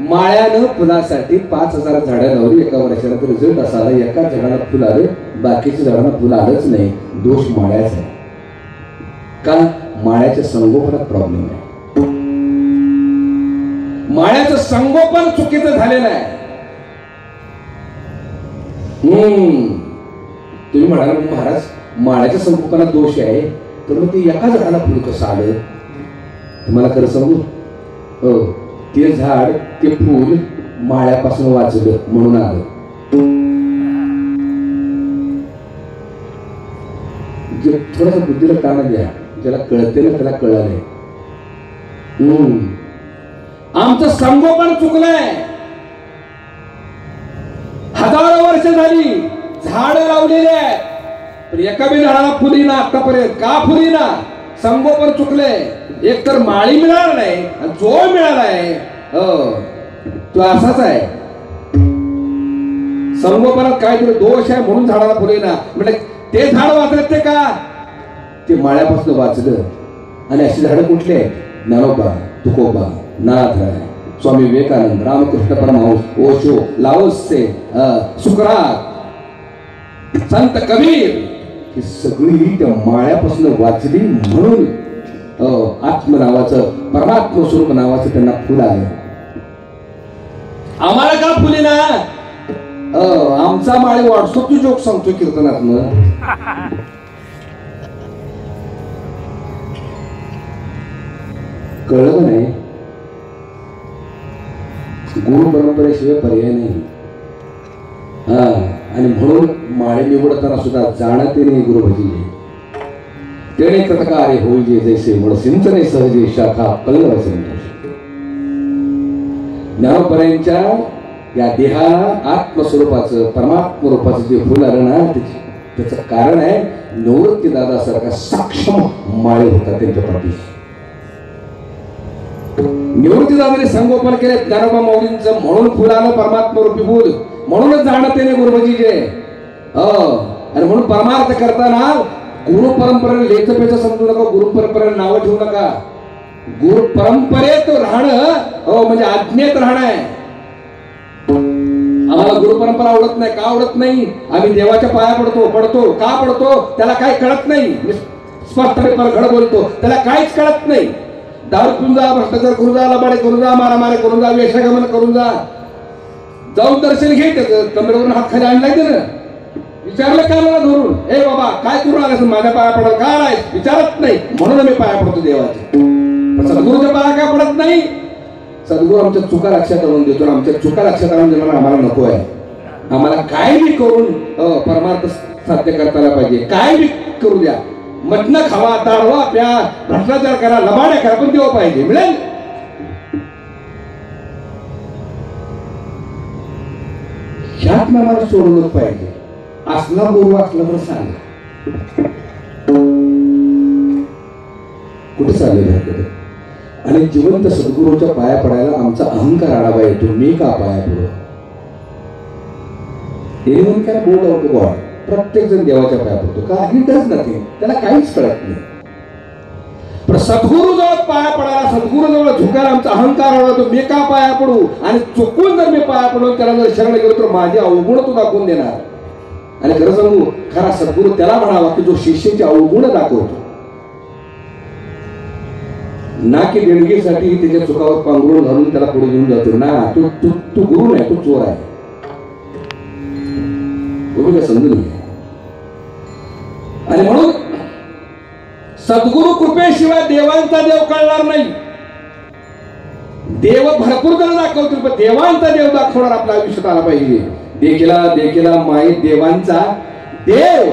B: माळ्यानं फुलासाठी 5,000 झाडं लावली. 1 वर्षानंतर रिझल्ट असा आला एका झाडाला फुल आलं, बाकीच्या झाडांना फुल आलंच नाही. दोष माळ्याचा आहे. का? माळ्याच्या संगोपनात प्रॉब्लेम आहे. माळ्याचं संगोपन चुकीचं झालेलं आहे. तुम्ही म्हणाल महाराज माळ्याच्या संगोपनात दोष आहे, तर मग ते एका झाडाला फुल कसं आलं? तुम्हाला खरं सांगू, ते झाड ते फूल माळ्यापासून वाचलं म्हणून आलं. थोडस बुद्धीला ताण द्या. ज्याला कळते ना त्याला कळालंय. आमचं संगोपन चुकलंय. हजारो वर्ष झाली झाड लावलेले आहे, पण एका बी झाडाला फुली ना आतापर्यंत. का फुली ना? संगोपन चुकलंय. एक तर माळी मिळाला नाही, आणि जो मिळालाय तो असाच आहे. संगोपनात काहीतरी दोष आहे म्हणून झाडाला फुले ना. म्हणजे ते झाड वाचलं ते का? ते माळ्यापासून वाचलं. आणि अशी झाडं कुठली आहेत? ज्ञानोबा, तुकोबा, नाथराय, स्वामी विवेकानंद, रामकृष्ण परमहंस, ओशो, लाओत्से, सुकरात, संत कबीर, ही सगळी त्या माळ्यापासून वाचली म्हणून आत्म नावाचं, परमात्म स्वरूप नावाचं त्यांना फुल आलं. आम्हाला का फुले ना? आमचा माळी व्हॉट्सअपची जोक सांगतो कीर्तनात. कळलं नाही? गुरु परंपरेशिवाय पर्याय नाही. आणि म्हणून माळे निवडताना सुद्धा जाणते नाही गुरु भजिले. तेणे कृतकारे होईजे जैसे मूळ सिंचने सहजे शाखा पल्लव संतोष. ज्ञानोपर्यंतच्या या देहाला आत्मस्वरूपाचं, परमात्म रूपाचं जे फुल आलं ना, त्याचं कारण आहे निवृत्ती दादासारखा सक्षम माळे होता त्यांच्या पाठीशी. निवृत्ती दादाने संगोपन केले ज्ञानोबा माऊलींचं, म्हणून फुल आलं परमात्म रूपी फुल. म्हणूनच जाणते गुरुभजीचे. आणि म्हणून परमार्थ करताना गुरु परंपरेला लेचपेच समजू नका. गुरु परंपरेला नावं ठेवू नका. गुरु परंपरेत राहणं म्हणजे आज्ञेत राहणं आहे. आम्हाला गुरु परंपरा आवडत नाही. का आवडत नाही? आम्ही देवाच्या पाया पडतो. का पडतो? त्याला काही कळत नाही. स्पष्टपणे परखड बोलतो, त्याला काहीच कळत नाही. दारू पिऊन जा, भ्रष्टाचार करून जा, लबाडे करून जा, मारामारी करून जा, वेश्यागमन करून जा, जाऊन दर्शन घे. कमरेवरून हात खाली आणलाय ना. विचारलं का मला धरून, ए बाबा काय करून आलास? माझ्या पाया पडत का आलाय? विचारत नाही. म्हणून आम्ही पाया पडतो देवाचे. पण सद्गुरूच्या पाया का पडत नाही? सद्गुरू आमच्या चुका लक्षात आणून देतो. आमच्या चुका लक्षात आणून देणं आम्हाला नको आहे. आम्हाला काय बी करून परमार्थ साध्य करताना पाहिजे. काय बी करू द्या. मटणं खावा, ताडवा प्या, भ्रष्टाचार करा, लबाड्या करा, पण देवा पाहिजे. मिळेल. ह्यात आम्हाला सोडवलं पाहिजे. असला गुरु असला तर सांगा. कुठे चाललेलं? आणि जिवंत सद्गुरूच्या पाया पडायला आमचा अहंकार आढावा येतो. मी का पाया पडू? Board of the God. प्रत्येक जण देवाच्या पाया पडतो. का? He does nothing. त्याला काहीच कळत नाही. पण सद्गुरू जवळ पाया पडायला, सद्गुरू जवळ झुकायला आमचा अहंकार आढळतो. मी का पाया पडू? आणि चुकून जर मी पाया पडून त्याला जर शरण गेलो तर माझे अवगुण तो दाखवून देणार. आणि खरं सांगू, खरा सद्गुरू त्याला म्हणावा की जो शिष्याचे अवगुण दाखवतो. ना की देणगीसाठी त्याच्या चुकावर पांघरून घालून त्याला पुढे घेऊन जातो. ना, तू गुरु नाही, तू चोर आहे. समजून घ्या. आणि म्हणून सद्गुरु कृपेशिवाय देवांचा देव कळणार नाही. देव भरपूर जण दाखवतील पण देवांचा देव दाखवणार आपल्या आयुष्यात आला पाहिजे. देखीला माहीत देवांचा देव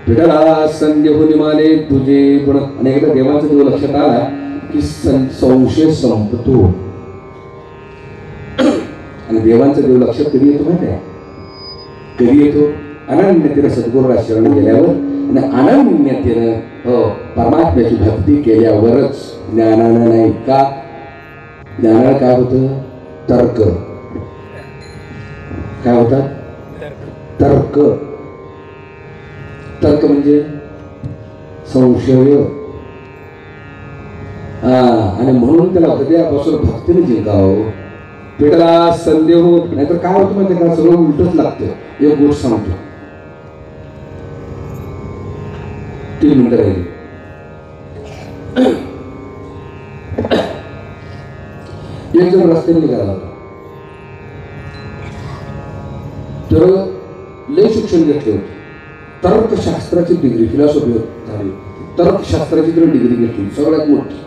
B: विठला संदेह निमाले तुझे. पण अनेकदा देवांचा देव लक्षात आला की संशय संपतो. आणि देवांचा देव लक्षात कधी येतो माहिती आहे? कधी येतो? अनन्यतेनं सद्गुरूला शरण गेल्यावर आणि अनन्यतेनं परमात्म्याची भक्ती केल्यावरच. ज्ञानानं नाही. का? ज्ञानाला काय होतं? तर्क. काय होतात? तर्क. तर्क म्हणजे संशय. आणि म्हणून त्याला हृदयापासून भक्तीने जिंकावं. पेटला संदेह नाहीतर काय होतं माहिती का? सगळं उलटच लागतं. एक गोष्ट सांगतो. 3 मिनिटं राहिली. एक जण रस्त्याने निघाला होता. तर लय शिक्षण घेतले होते. तर्कशास्त्राची डिग्री, फिलॉसॉफी झाली. तर्कशास्त्राची डिग्री घेतली सगळ्यात मोठी.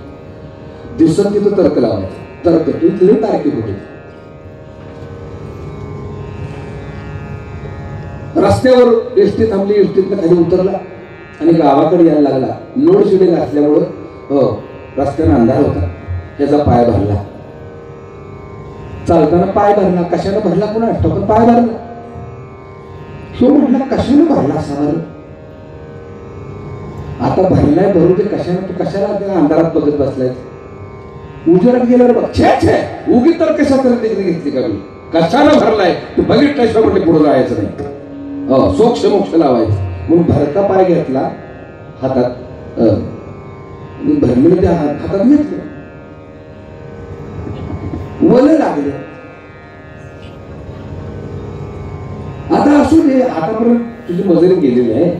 B: दिवसात तिथं तर्क लावायचं. तर्क तिथले तार्किक होते. रस्त्यावर एसटी थांबली. एसटीतनं खाली उतरला आणि गावाकडे यायला लागला. लोड शेडिंग असल्यामुळं रस्त्यानं अंधार होता. त्याचा पाय भरला. चालताना पाय भरला. कशाने भरला कोणा असतो पण पाय भरला. तो म्हटला कशाने भरला असा बरं? आता भरलाय भरू दे. कशाने? तू कशाला त्या अंधारात बघत बसलाय? उजेडात गेल्यावर बघ. छे उगीच तर कशाला डिग्री घेतली का मी? कशाला भरलाय तू बघितल्याशिवाय म्हणजे पुढे जायचं नाही. सोक्ष मोक्ष लावायचं म्हणून भरता पाय घेतला हातात. भरलेलं त्या हातात घेतलं. वल लागले. आता असू दे. आतापर्यंत तुझी मजुरी गेलेली आहे.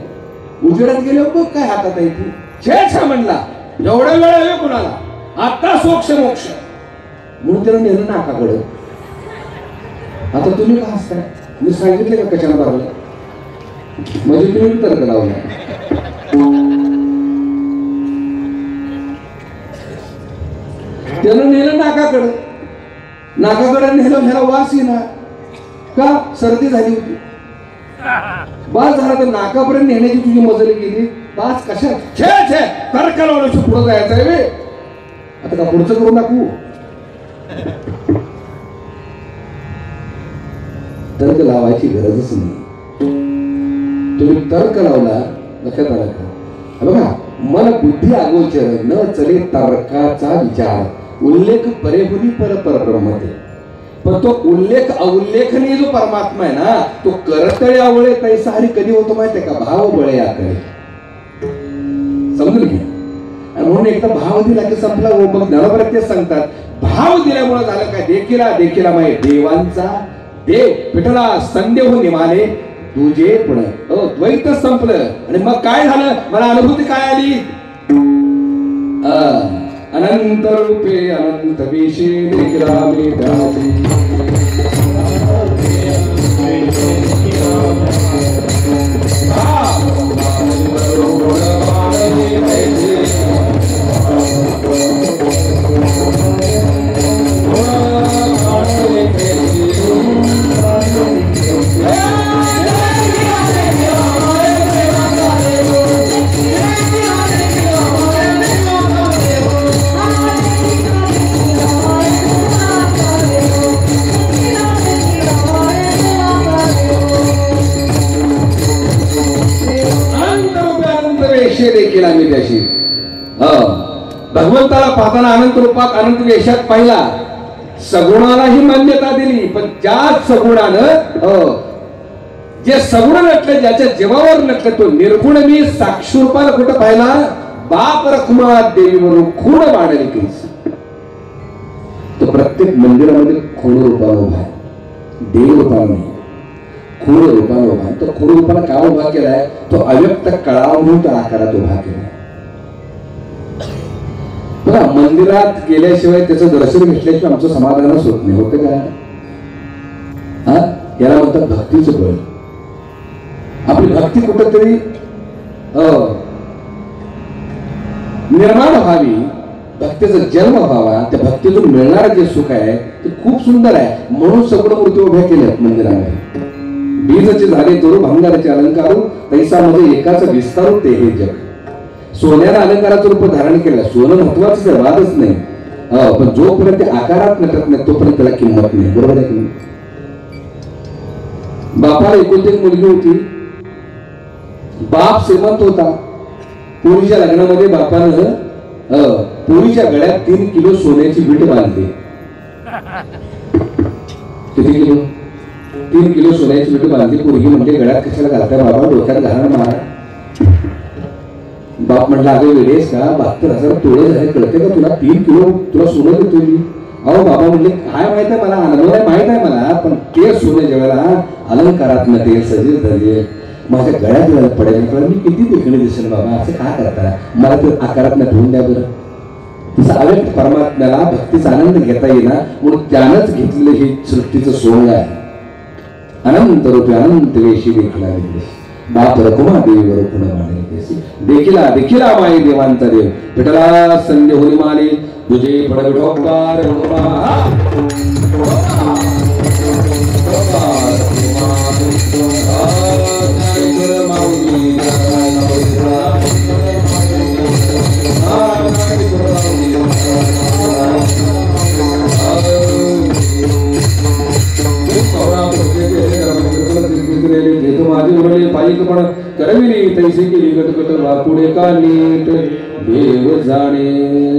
B: उजेडात गेल्यावर बघ काय हातात आहे ती. छे म्हणला. एवढ्या वेळ आहे कोणाला? आता सोक्ष मोक्ष म्हणून त्याला नेलं नाकाकडे. आता तुम्ही का हसताय? मी सांगितले का कशाला भरला? म्हणजे तुम्ही तर्क लावला. त्यानं नेलं नाकाकडे. नाकाकडे नेलं. ह्याला वास येणार का? सर्दी झाली होती. बास झाला तर नाकापर्यंत नेण्याची तुझी मजली गेली. बास कशा? छे तर्क लावण्याची पुढे जायचं आहे वे. आता का पुढचं करून टाकू? तर्क लावायची गरजच नाही. तुम्ही तर्क लावला लक्षात आला का? बघा, मन बुद्धी अगोचर न चले तर्काचा विचार. उल्लेख परेहुनी परब्रह्मते. पण तो उल्लेख अउल्लेखनीय जो परमात्मा आहे ना, तो करतळे आवळे तैसा हरी कधी होतो माहितीये का? भाव बळे याकडे. समजून घ्या. म्हणून एकदा भाव दिला की संपला. मग ज्ञानोबा तेच सांगतात. भाव दिल्यामुळे झालं काय? देखीला माहिती देवांचा देव विठला संदेह निमाले तुझे पण द्वैत संपलं. आणि मग काय झालं? मला अनुभूती काय आली? अनंत रूपे अनंत विषे देखीला मी देखील आम्ही त्याशी भगवंताला पाहताना अनंत रूपात अनंत वेशात पाहिला. सगुणालाही मान्यता दिली. पण ज्याच सगुणानं जे सगुण नटले, ज्याच्या जीवावर नटले, तो निर्गुण मी साक्षी रूपाला कुठं पाहिला? बाप रखुमा देवी म्हणून खूण मांडली केस. तो प्रत्येक मंदिरामध्ये खूण रूपाला उभा आहे. देव रूपाला नाही, खूण रूपाला उभा आहे. तो खूण रूपाला का उभा केलाय? तो अव्यक्त कळावा म्हणून त्या आकारात उभा केलाय. बघा, मंदिरात गेल्याशिवाय त्याचं दर्शन घेतल्याशिवाय आमचं समाधानच होत नाही. होतं का? याला म्हणतात भक्तीचं बळ. आपली भक्ती कुठेतरी निर्माण व्हावी, भक्तीचा जन्म व्हावा, त्या भक्तीतून मिळणारं जे सुख आहे ते खूप सुंदर आहे. म्हणून सगळं मूर्ती उभ्या केल्यात मंदिरामध्ये. बीजचे झाले तोरू भंगाराचे अलंकारू, तैसामध्ये एकाच विस्तारू ते हे जग. सोन्याला अलंकाराचं रूप धारण केलं. सोनं महत्वाचं वादच नाही, पण जोपर्यंत आकारात नटत नाही तोपर्यंत त्याला किंमत नाही. बरोबर आहे की नाही? बापाला एकुलती एक मुलगी होती. बाप श्रीमंत होता. पोरीच्या लग्नामध्ये बापानं पोरीच्या गळ्यात 3 किलो सोन्याची बीट बांधली. किती किलो? 3 किलो सोन्याची बीट बांधली. पोरगी म्हणजे गळ्यात कशाला घालताय बाबा, डोक्यात घालणं मारा. बाप म्हटलं अगं वेळेस का 72,000 तोळे झाले, कळते का तुला? 3 किलो तुला सोनं देतोय मी. अहो बाबा म्हणले काय माहित आहे मला, अनुभव माहित आहे मला, पण ते सोनं ज्यावेळेला अलंकारात नसेल, सजीव धरले, माझ्या गळ्यात वेळेला पडेल, मी किती देखणे दिसेल बाबा. असं काय करता, मला ते आकारात न ठेवून द्या बरं. तसं अव्यक्त परमात्म्याला भक्तीचा आनंद घेता येणार म्हणून त्यानंच घेतलेलं हे सृष्टीचं सोंग आहे. अनंत रूपे अनंत वेशी देखीला बाप रकुमा देवीवर पुन्हा माने देखीला देखीला माई देवांचा देव विठला संध्य होली माने तुझे पडगडोपार पण करविली तैसे केली गटगट पुढे का नीट देव जाणे.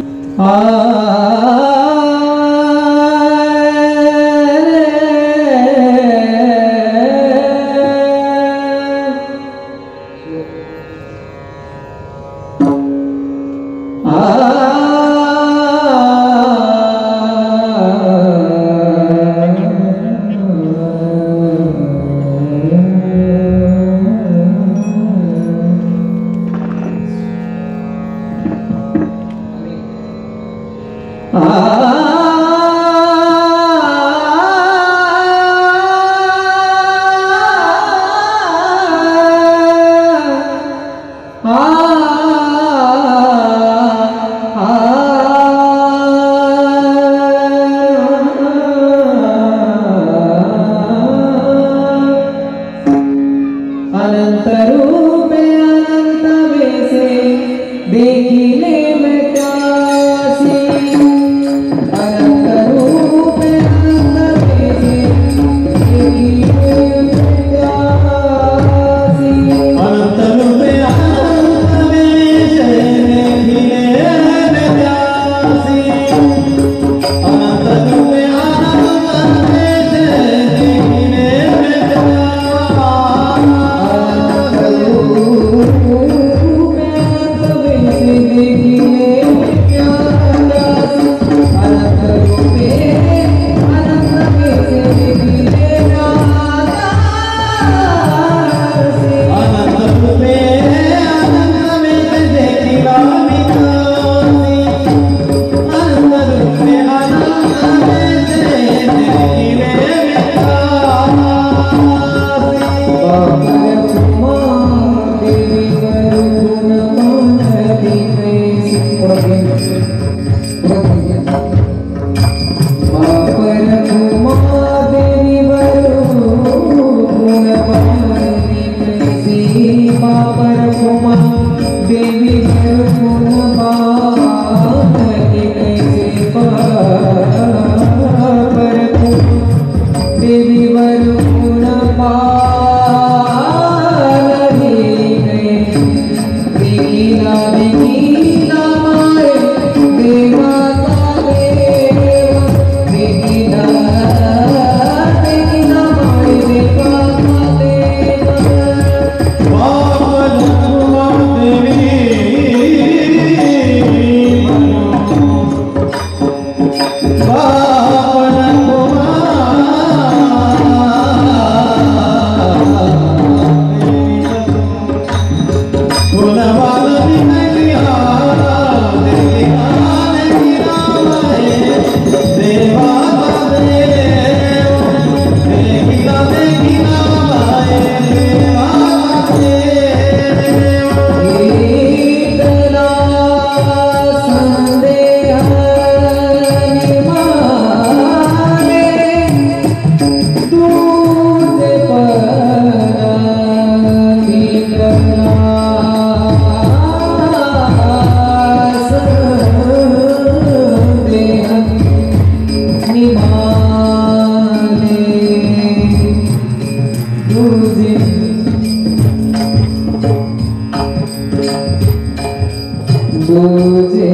C: तुझे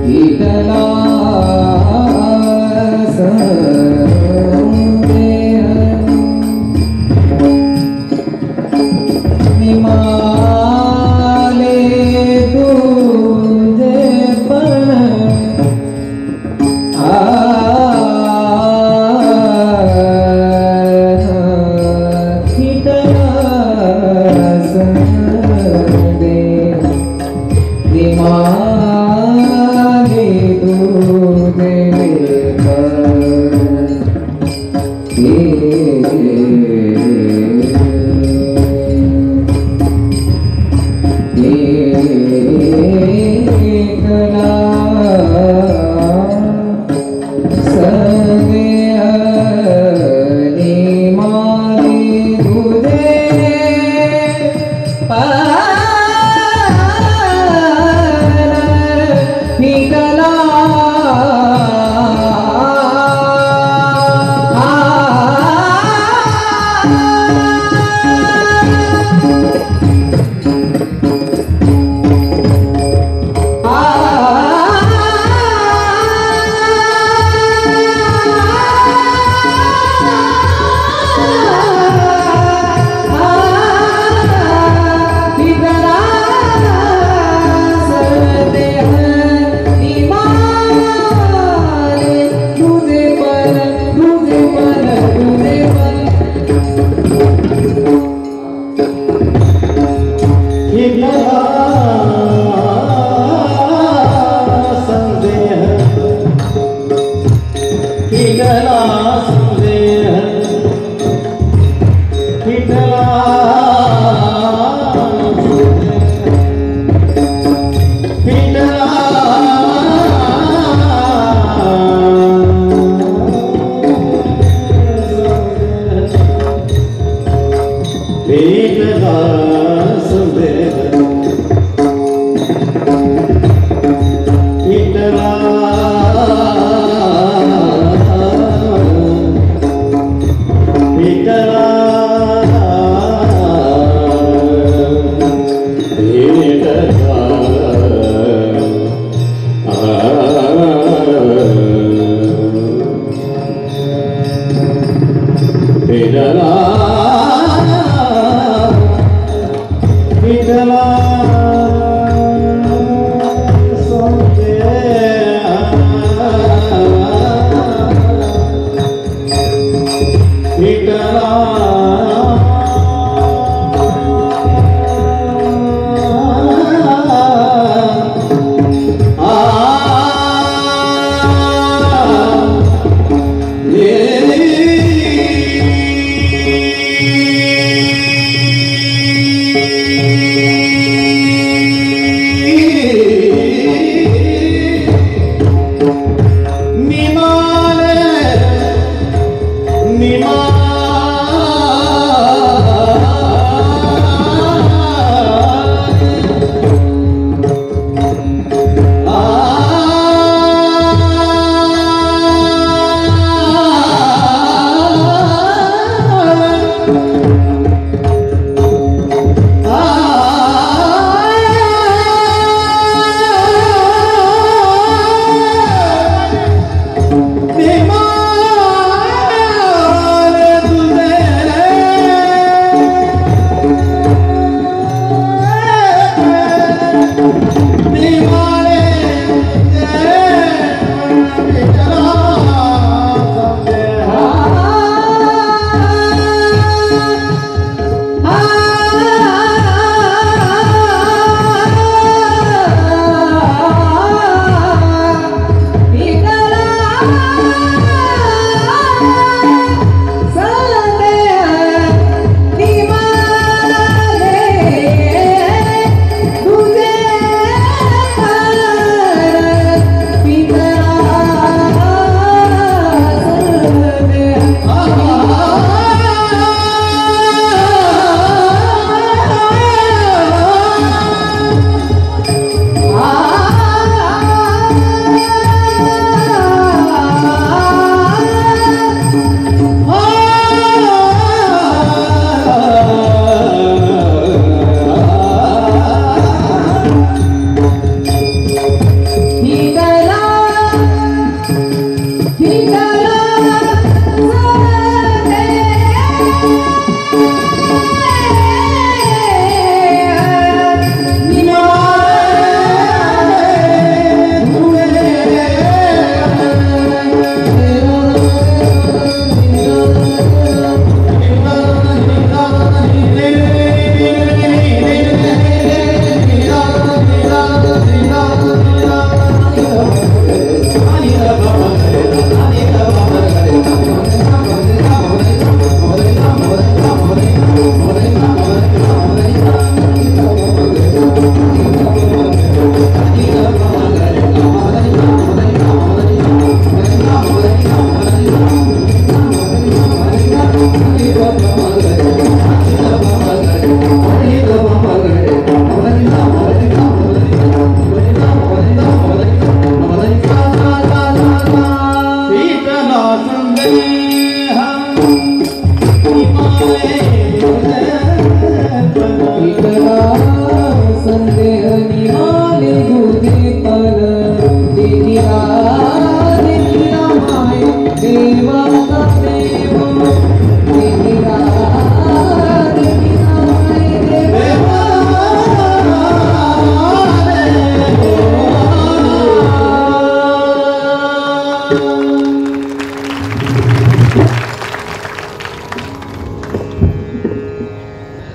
C: विठला संदेह निमाले तुझे पण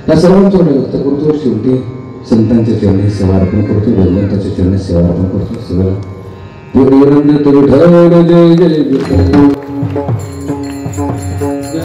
B: या सर्वांचं मी व्यक्त करतो. शेवटी संतांच्या चरणी सेवा अर्पण करतो, भगवंताच्या चरणी सेवा अर्पण करतो. सगळं पूर्ण विठ्ठल जय जय विठ्ठल.